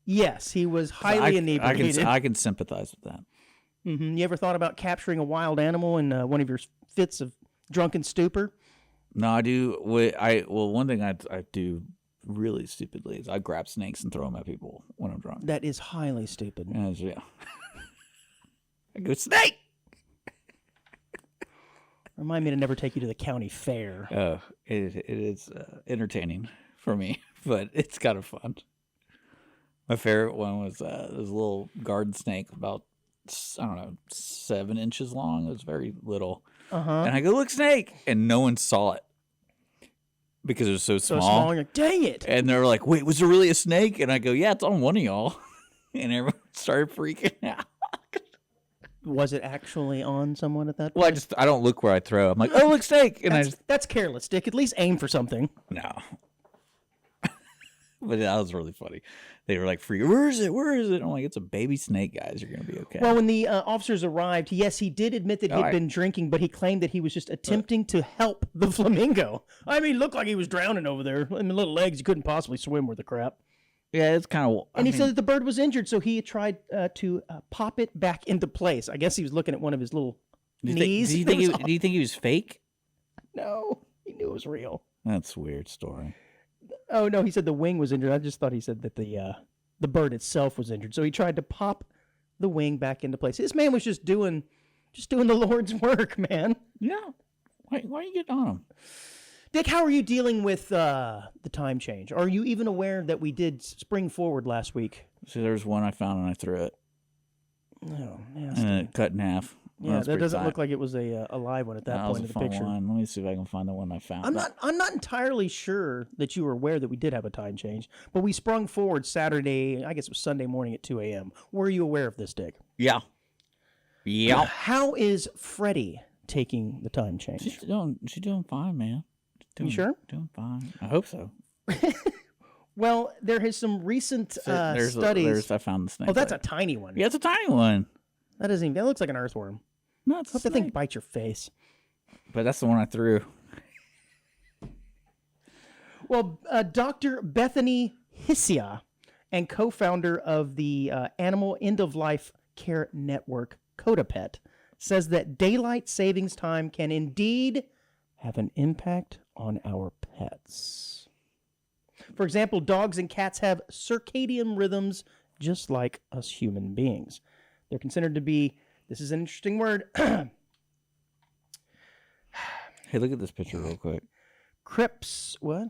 yes, he was highly inebriated. I can sympathize with that. Mm-hmm. You ever thought about capturing a wild animal in one of your fits of drunken stupor? No, I do. One thing I do really stupidly is I grab snakes and throw them at people when I'm drunk. That is highly stupid. Yeah. I go, snake! Remind me to never take you to the county fair. Oh, it is entertaining for me, but it's kind of fun. My favorite one was this little garden snake, about, 7 inches long. It was very little. And I go, look, snake! And no one saw it because it was so small. You're like, dang it! And they're like, wait, was there really a snake? And I go, yeah, it's on one of y'all. And everyone started freaking out. Was it actually on someone at that point? Well, I don't look where I throw. I'm like, oh, look, snake. And that's careless, Dick. At least aim for something. No. But that was really funny. They were like, where is it? Where is it? I'm like, it's a baby snake, guys. You're going to be okay. Well, when the officers arrived, yes, he did admit that he'd been drinking, but he claimed that he was just attempting to help the flamingo. I mean, he looked like he was drowning over there. In the little legs, you couldn't possibly swim worth the crap. Yeah, it's kind of... And he said that the bird was injured, so he tried to pop it back into place. I guess he was looking at one of his little knees. Do you think he was fake? No, he knew it was real. That's a weird story. Oh, no, he said the wing was injured. I just thought he said that the bird itself was injured. So he tried to pop the wing back into place. This man was just doing the Lord's work, man. Yeah. Why are you getting on him? Dick, how are you dealing with the time change? Are you even aware that we did spring forward last week? See, there's one I found and I threw it. Oh, and it cut in half. Yeah, that doesn't look like it was a live one at that point in the picture. One. Let me see if I can find the one I found. I'm not entirely sure that you were aware that we did have a time change, but we sprung forward Saturday, I guess it was Sunday morning at 2 a.m. Were you aware of this, Dick? Yeah. Yeah. How is Freddie taking the time change? She's doing fine, man. You sure? Doing fine. I hope so. Well, there is some recent studies. I found the snake. Oh, that's a tiny one. Yeah, it's a tiny one. That looks like an earthworm. No, it's a Hope that thing snake. bites your face. But that's the one I threw. Well, Dr. Bethany Hissia and co-founder of the Animal End-of-Life Care Network, CodaPet, says that daylight savings time can indeed have an impact on our pets. For example, dogs and cats have circadian rhythms just like us human beings. They're considered to be, this is an interesting word, Hey, look at this picture real quick. Crips, what?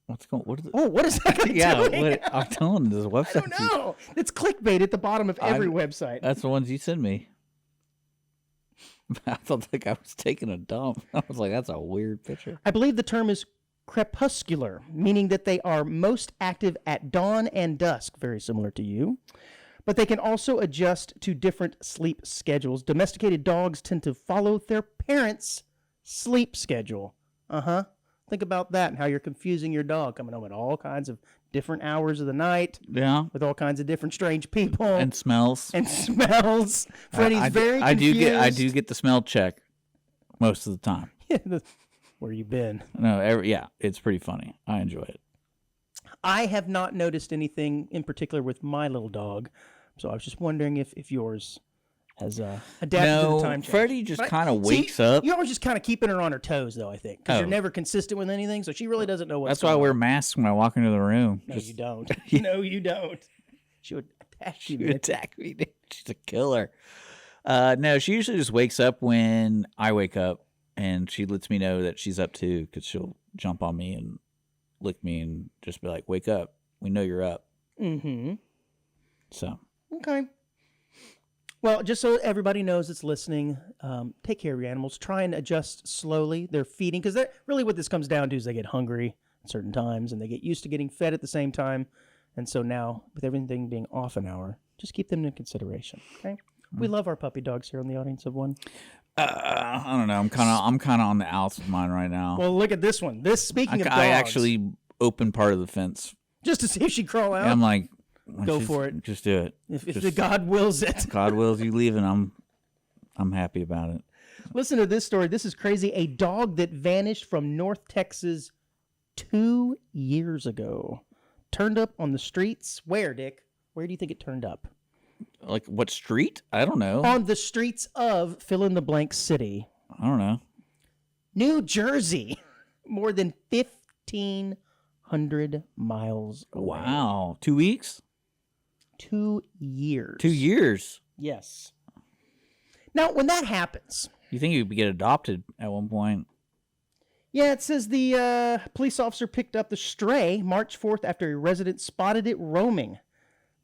What's going? What is it? Oh, what is that guy Yeah, doing? I'm telling you, this website. I don't know. It's clickbait at the bottom of every website. That's the ones you send me. I thought the guy was taking a dump. I was like, that's a weird picture. I believe the term is crepuscular, meaning that they are most active at dawn and dusk, very similar to you. But they can also adjust to different sleep schedules. Domesticated dogs tend to follow their parents' sleep schedule. Think about that and how you're confusing your dog, coming home at all kinds of different hours of the night Yeah. with all kinds of different strange people And smells. and smells. Freddie's very confused. I do get the smell check most of the time. Where you been? No, yeah, it's pretty funny. I enjoy it. I have not noticed anything in particular with my little dog, so I was just wondering if yours has adapted to the time change. Freddie just kind of wakes up. You're always just kind of keeping her on her toes, though, I think, because you're never consistent with anything, so she really doesn't know what's That's why I going wear on. masks when I walk into the room. No, Just- you don't. No, you don't. She would attack you. She man. attack me. Dude. She's a killer. No, she usually just wakes up when I wake up, and she lets me know that she's up too, because she'll jump on me and lick me and just be like, "Wake up! We know you're up." Mm-hmm. So Okay. Well, just so everybody knows that's listening, take care of your animals. Try and adjust slowly their feeding, because really what this comes down to is they get hungry at certain times, and they get used to getting fed at the same time. And so now, with everything being off an hour, just keep them in consideration. Okay. We love our puppy dogs here on the audience of one. I don't know. I'm kind of on the outs with mine right now. Well, look at this one. Speaking of dogs, I actually opened part of the fence. just to see if she crawl out. And I'm like, Go for it. Just do it. if just- the God wills it. God wills you leaving. I'm happy about it. Listen to this story. This is crazy. A dog that vanished from North Texas 2 years ago turned up on the streets. Where, Dick? Where do you think it turned up? Like what street? I don't know. On the streets of fill-in-the-blank city, I don't know. New Jersey. More than 1,500 miles away. Wow. 2 weeks? 2 years. 2 years. Yes. Now, when that happens, You think you'd get adopted at one point? yeah, it says the police officer picked up the stray March 4th after a resident spotted it roaming.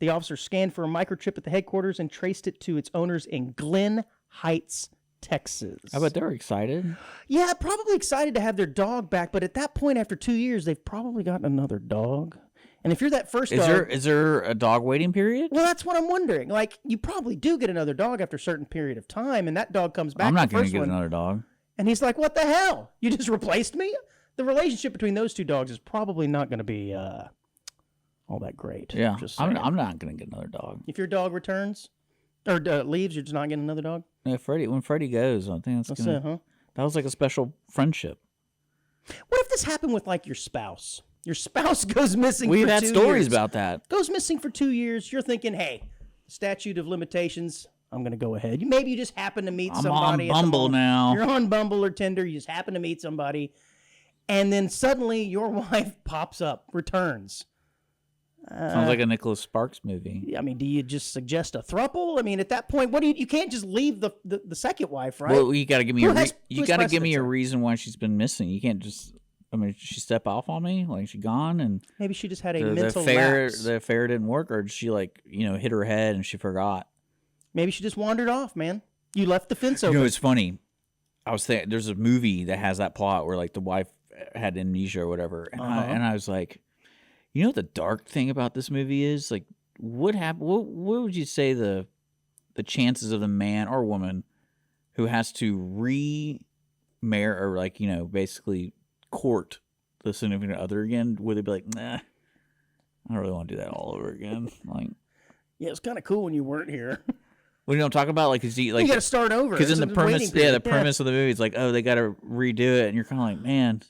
The officer scanned for a microchip at the headquarters and traced it to its owners in Glen Heights, Texas. I bet they're excited. Yeah, probably excited to have their dog back, but at that point, after 2 years, they've probably gotten another dog. And if you're that first dog... Is there a dog waiting period? Well, that's what I'm wondering. Like, you probably do get another dog after a certain period of time, and that dog comes back. I'm not going to get another dog. And he's like, what the hell? You just replaced me? The relationship between those two dogs is probably not going to be all that great. Yeah, Just saying. I'm not going to get another dog. If your dog returns or leaves, you're just not getting another dog? Yeah, when Freddie goes, I think That's it, huh? that was like a special friendship. What if this happened with, like, your spouse? Your spouse goes missing We've for had 2 stories years. about that. Goes missing for 2 years. You're thinking, hey, statute of limitations, I'm going to go ahead. Maybe you just happen to meet I'm somebody. on at the Bumble mall. now. You're on Bumble or Tinder. You just happen to meet somebody. And then suddenly your wife pops up, returns. Sounds like a Nicholas Sparks movie. I mean, do you just suggest a throuple? I mean, at that point, what do you can't just leave the second wife, right? Well, you got to give me Who a has you got to give me precedence a here? reason why she's been missing. You can't just. I mean, did she step off on me? Like she gone and Maybe she just had a the mental affair lapse. the affair didn't work, or did she hit her head and she forgot? Maybe she just wandered off, man. You left the fence You open. know, it's funny. I was thinking there's a movie that has that plot where like the wife had amnesia or whatever, and I was like, you know, what the dark thing about this movie is like, what happened? What would you say the chances of the man or woman who has to remarry or basically court the significant other again? Would they be like, nah, I don't really want to do that all over again? Like, Yeah, it's kind of cool when you weren't here. What do you know what I'm talking about? Like, you got to start over. Because in the premise, premise of the movie is like, oh, they got to redo it, and you're kind of like, man,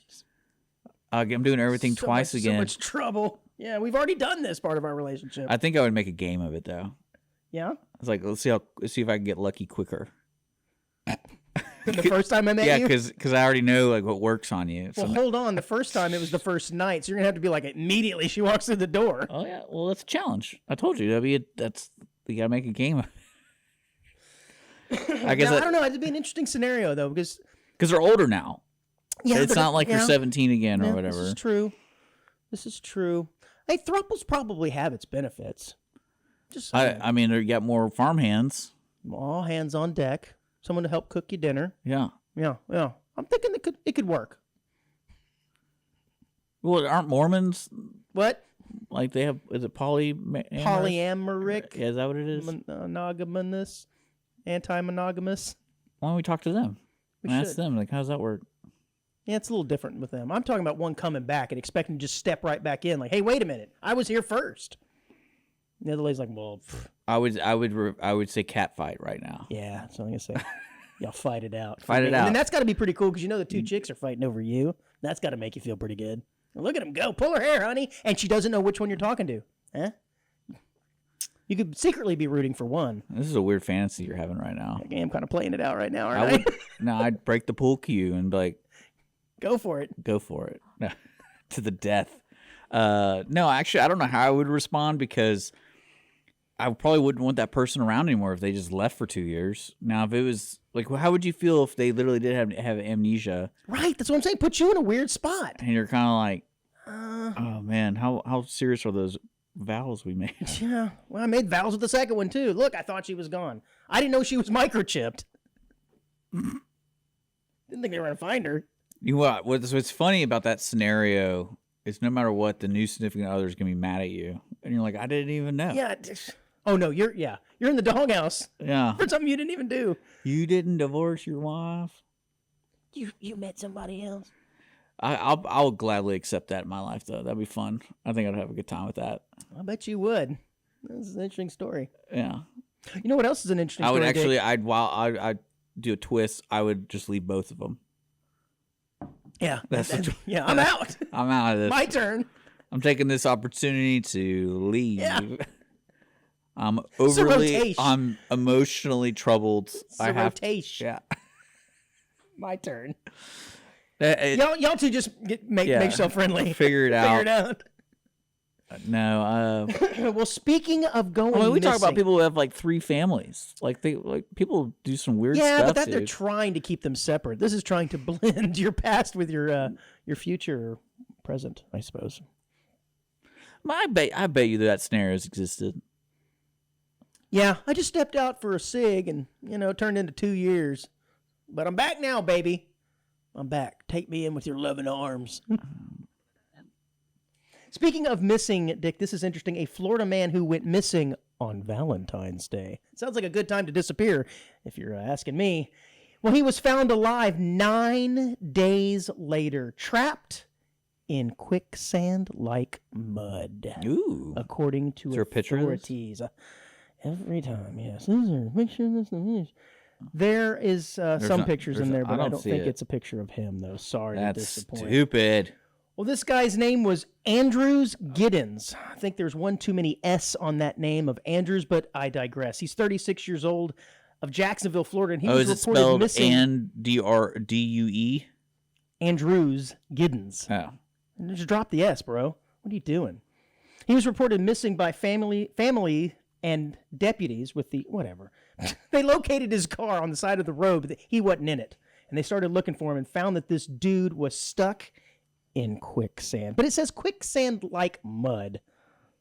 I'm doing everything twice again. So much trouble. Yeah, we've already done this part of our relationship. I think I would make a game of it though. Yeah. It's like, let's see if I can get lucky quicker. The first time I met you? Yeah, because I already know like what works on you. Well, hold on. The first time it was the first night, so you're gonna have to be like immediately she walks through the door. Oh yeah, well that's a challenge. I told you you gotta make a game of it. I guess I don't know. It'd be an interesting scenario though, because they're older now. Yeah, it's not like you're 17 again or whatever. This is true. Hey, thruples probably have its benefits. Just I mean, you got more farm hands. All hands on deck. Someone to help cook you dinner. Yeah. I'm thinking it could work. Well, aren't Mormons what? Like they have? Is it polyamoric? Yeah, is that what it is? Monogamous, anti-monogamous. Why don't we talk to them? Ask should. them. Like, how does that work? Yeah, it's a little different with them. I'm talking about one coming back and expecting to just step right back in. Like, hey, wait a minute, I was here first. And the other lady's like, well, I would say cat fight right now. Yeah, that's what I'm gonna say. Y'all fight it out. Fight it out. And that's got to be pretty cool because you know the two chicks are fighting over you. That's got to make you feel pretty good. Look at them go. Pull her hair, honey. And she doesn't know which one you're talking to. Huh? You could secretly be rooting for one. This is a weird fantasy you're having right now. I'm kind of playing it out right now, aren't I? I'd break the pool cue and be like, go for it. Go for it. To the death. No, actually, I don't know how I would respond because I probably wouldn't want that person around anymore if they just left for 2 years. Now, if it was like, how would you feel if they literally did have amnesia? Right, that's what I'm saying. Put you in a weird spot. And you're kind of like, oh man, how serious are those vows we made? Yeah, well, I made vows with the second one too. Look, I thought she was gone. I didn't know she was microchipped. Didn't think they were gonna find her. You know what's funny about that scenario is no matter what, the new significant other is gonna be mad at you, and you're like, I didn't even know. Yeah. Oh no, you're in the doghouse. Yeah. For something you didn't even do. You didn't divorce your wife. You met somebody else. I'll gladly accept that in my life though. That'd be fun. I think I'd have a good time with that. I bet you would. This is an interesting story. Yeah. You know what else is an interesting story? I would actually, I'd do a twist. I would just leave both of them. Yeah. I'm out. I'm out of this. My turn. I'm taking this opportunity to leave. Yeah. I'm emotionally troubled. Yeah. My turn. Y'all two just make yourself friendly. Figure it out. Figure it out. No. Well, speaking of going, we talk about people who have like 3 families. Like people do some weird stuff. Yeah, but they're trying to keep them separate. This is trying to blend your past with your future, present, I suppose. I bet you that scenario's existed. Yeah, I just stepped out for a cig and it turned into 2 years, but I'm back now, baby. I'm back. Take me in with your loving arms. Speaking of missing, Dick, this is interesting. A Florida man who went missing on Valentine's Day. Sounds like a good time to disappear, if you're asking me. Well, he was found alive 9 days later, trapped in quicksand-like mud. Ooh. According to authorities. Every time, yes. Is there a picture? There is some pictures in there, but I don't think it's a picture of him, though. Sorry to disappoint. That's stupid. Well, this guy's name was Andrews Giddens. I think there's one too many S on that name of Andrews, but I digress. He's 36 years old, of Jacksonville, Florida, and he was reported missing. Andrews? Andrews Giddens. Oh. Just drop the S, bro. What are you doing? He was reported missing by family and deputies with the whatever. They located his car on the side of the road, but he wasn't in it. And they started looking for him and found that this dude was stuck in quicksand. But it says quicksand-like mud.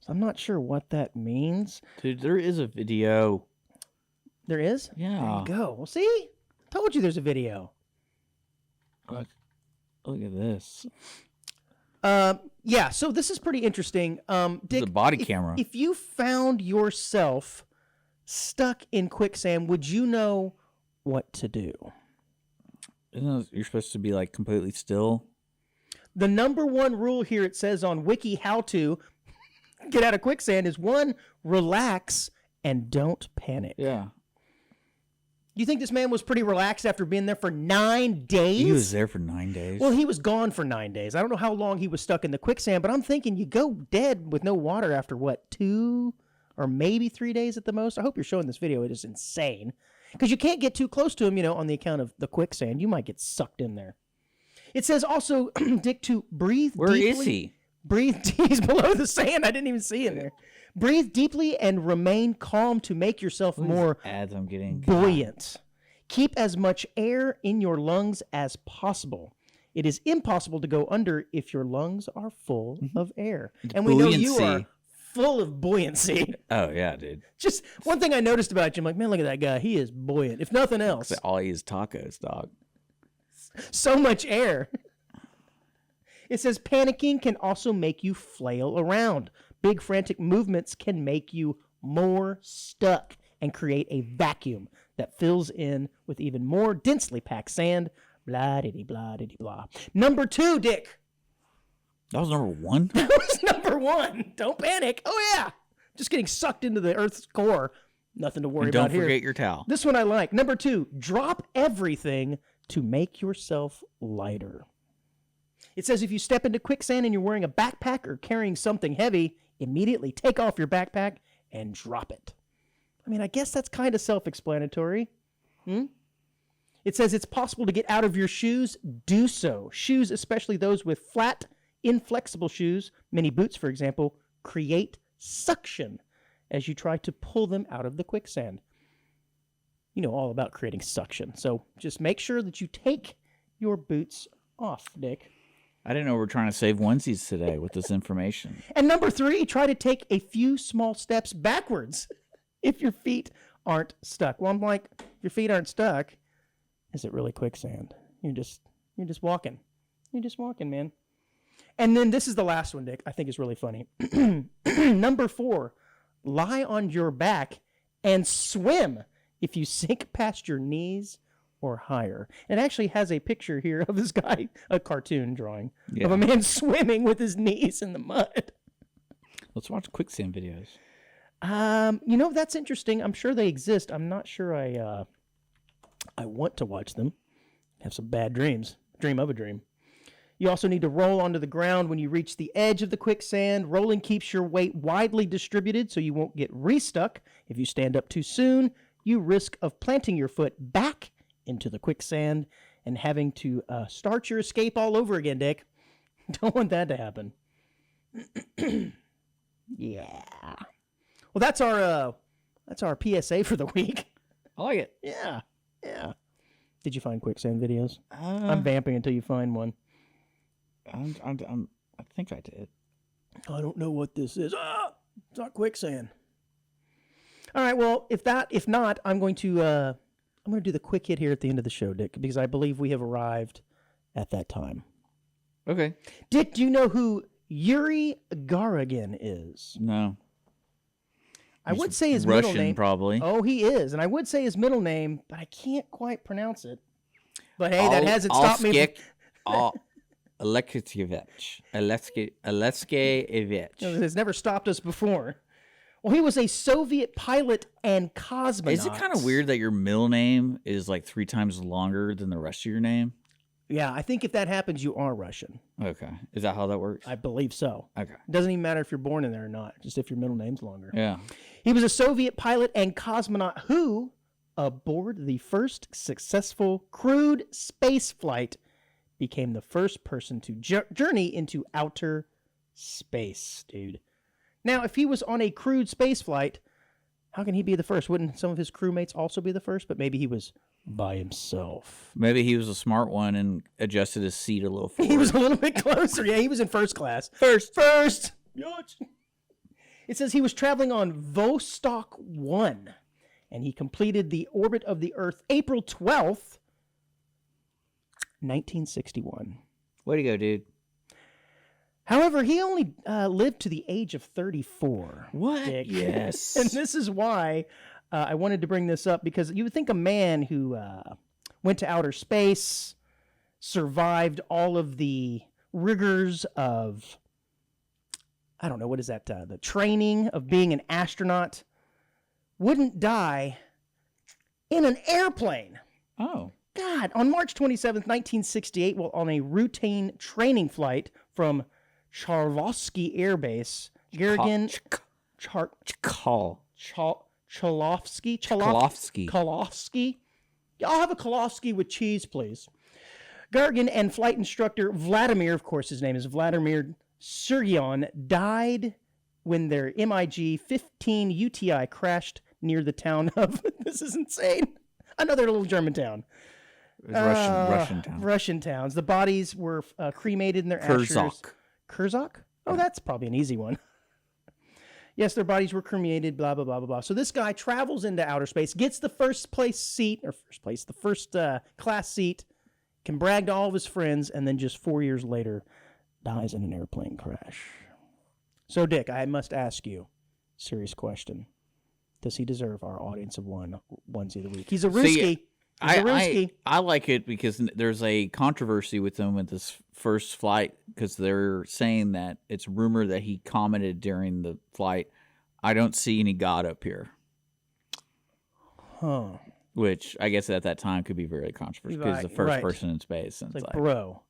So I'm not sure what that means. Dude, there is a video. There is? Yeah. There you go. Well, see? Told you there's a video. Look at this. Yeah, so this is pretty interesting. Dick, the body camera. If you found yourself stuck in quicksand, would you know what to do? You're supposed to be like completely still. The number one rule here, it says on Wiki how to get out of quicksand, is 1, relax and don't panic. Yeah. You think this man was pretty relaxed after being there for 9 days? He was there for 9 days. Well, he was gone for 9 days. I don't know how long he was stuck in the quicksand, but I'm thinking you go dead with no water after, what, 2 or maybe 3 days at the most? I hope you're showing this video. It is insane. Because you can't get too close to him, on the account of the quicksand. You might get sucked in there. It says also, Dick, to breathe Where deeply. is he? He's below the sand. I didn't even see him there. Breathe deeply and remain calm to make yourself more ads I'm getting? buoyant. Keep as much air in your lungs as possible. It is impossible to go under if your lungs are full of air. And we know you are full of buoyancy. Oh, yeah, dude. Just one thing I noticed about you, I'm like, man, look at that guy. He is buoyant. If nothing else. All he is tacos, dog. So much air. It says panicking can also make you flail around. Big frantic movements can make you more stuck and create a vacuum that fills in with even more densely packed sand. Blah, diddy, blah, diddy, blah. Number 2, Dick. That was number 1? That was number 1. Don't panic. Oh, yeah. Just getting sucked into the Earth's core. Nothing to worry about here. Don't forget your towel. This one I like. Number 2, drop everything to make yourself lighter. It says if you step into quicksand and you're wearing a backpack or carrying something heavy, immediately take off your backpack and drop it. I mean, I guess that's kind of self-explanatory. It says it's possible to get out of your shoes. Do so. Shoes, especially those with flat, inflexible shoes, many boots, for example, create suction as you try to pull them out of the quicksand. You know all about creating suction. So just make sure that you take your boots off, Nick. I didn't know we were trying to save onesies today with this information. And number 3, try to take a few small steps backwards if your feet aren't stuck. Well, I'm like, your feet aren't stuck. Is it really quicksand? You're just walking. You're just walking, man. And then this is the last one, Dick, I think is really funny. Number 4, lie on your back and swim if you sink past your knees or higher. It actually has a picture here of this guy, a cartoon drawing, of a man swimming with his knees in the mud. Let's watch quicksand videos. That's interesting. I'm sure they exist. I'm not sure I want to watch them. Have some bad dreams. Dream of a dream. You also need to roll onto the ground when you reach the edge of the quicksand. Rolling keeps your weight widely distributed so you won't get restuck. If you stand up too soon, you risk of planting your foot back into the quicksand and having to start your escape all over again, Dick. Don't want that to happen. Yeah. Well, that's our PSA for the week. I like it. Yeah. Did you find quicksand videos? I'm vamping until you find one. I think I did. I don't know what this is. It's not quicksand. All right. Well, if not, I'm going to do the quick hit here at the end of the show, Dick, because I believe we have arrived at that time. Okay. Dick, do you know who Yuri Gagarin is? No. I would say his Russian, middle name. Probably. Oh, he is. And I would say his middle name, but I can't quite pronounce it. But hey, that hasn't stopped me. Alexeyevich. It's never stopped us before. Well, he was a Soviet pilot and cosmonaut. Is it kind of weird that your middle name is like 3 times longer than the rest of your name? Yeah, I think if that happens, you are Russian. Okay. Is that how that works? I believe so. Okay. It doesn't even matter if you're born in there or not, just if your middle name's longer. Yeah. He was a Soviet pilot and cosmonaut who, aboard the first successful crewed space flight, became the first person to journey into outer space, dude. Now, if he was on a crewed space flight, how can he be the first? Wouldn't some of his crewmates also be the first? But maybe he was by himself. Maybe he was a smart one and adjusted his seat a little forward. He was a little bit closer. Yeah, he was in first class. First. It says he was traveling on Vostok 1, and he completed the orbit of the Earth April 12th, 1961. Way to go, dude. However, he only lived to the age of 34. What? Dick. Yes. And this is why I wanted to bring this up, because you would think a man who went to outer space, survived all of the rigors of, I don't know, what is that? The training of being an astronaut, wouldn't die in an airplane. Oh. God, on March 27th, 1968, while on a routine training flight from Charlovsky Air Base, Gagarin... Cholovsky. I'll have a Cholovsky with cheese, please. Gagarin and flight instructor Vladimir, of course his name is Vladimir Sergion, died when their MiG-15 UTI crashed near the town of... This is insane. Another little German town. Russian town. Russian towns. The bodies were cremated in their ashes. Kurzak? Oh, that's probably an easy one. Yes, their bodies were cremated, blah, blah, blah, blah, blah. So this guy travels into outer space, gets the first class seat, can brag to all of his friends, and then just 4 years later dies in an airplane crash. So, Dick, I must ask you, serious question. Does he deserve our audience of one onesie of the week? He's a Ruski. I like it because there's a controversy with him with this first flight because they're saying that it's rumored that he commented during the flight, "I don't see any God up here." Huh. Which I guess at that time could be very controversial because the first person in space. And it's like, bro,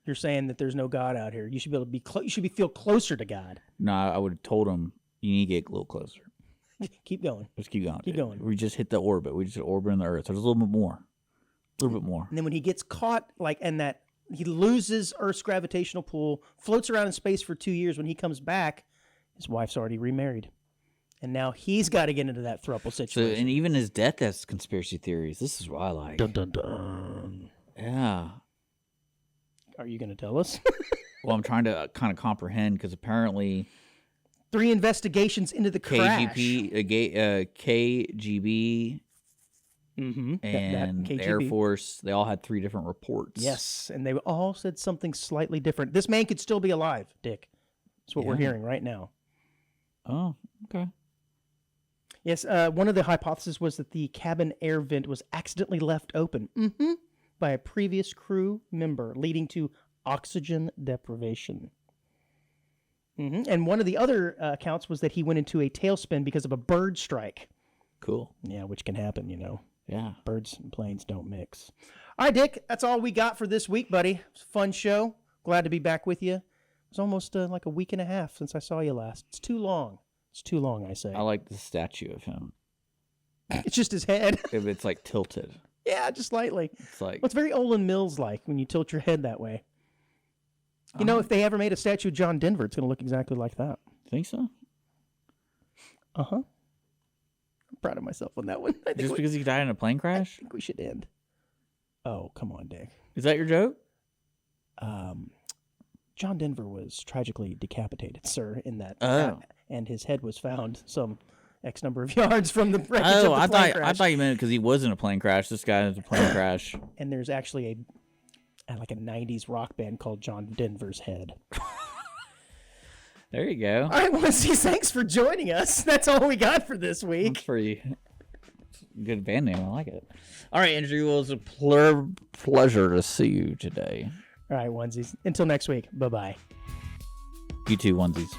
you're saying that there's no God out here. You should be able to be you should feel closer to God. No, I would have told him you need to get a little closer. Keep going. Let's keep going. Keep going. We just hit the orbit. We just hit orbiting the Earth. There's a little bit more. A little bit more. And then when he gets caught, he loses Earth's gravitational pull, floats around in space for 2 years. When he comes back, his wife's already remarried. And now he's got to get into that throuple situation. So, and even his death has conspiracy theories. This is what I like. Dun, dun, dun. Yeah. Are you going to tell us? Well, I'm trying to kind of comprehend because apparently 3 investigations into the crash. KGB, and KGB. the Air Force, they all had 3 different reports. Yes, and they all said something slightly different. This man could still be alive, Dick. That's what we're hearing right now. Oh, okay. Yes, one of the hypotheses was that the cabin air vent was accidentally left open by a previous crew member, leading to oxygen deprivation. And one of the other accounts was that he went into a tailspin because of a bird strike. Cool. Yeah, which can happen, you know. Yeah. Birds and planes don't mix. All right, Dick, that's all we got for this week, buddy. It was a fun show. Glad to be back with you. It was almost like a week and a half since I saw you last. It's too long. It's too long, I say. I like the statue of him. It's just his head. It's like tilted. Yeah, just slightly. It's like... Well, it's very Olin Mills-like when you tilt your head that way. You know, if they ever made a statue of John Denver, it's going to look exactly like that. Think so? Uh-huh. I'm proud of myself on that one. Just because he died in a plane crash? I think we should end. Oh, come on, Dick. Is that your joke? John Denver was tragically decapitated, sir, in that. Oh. And his head was found some X number of yards from the wreckage of the plane crash. I thought you meant because he was in a plane crash. This guy was in a plane crash. And there's actually a 90s rock band called John Denver's Head. There you go. All right, Wesley, thanks for joining us. That's all we got for this week. That's pretty good band name. I like it. All right, Andrew, well, it was a pleasure to see you today. All right, onesies. Until next week. Bye-bye. You too, onesies.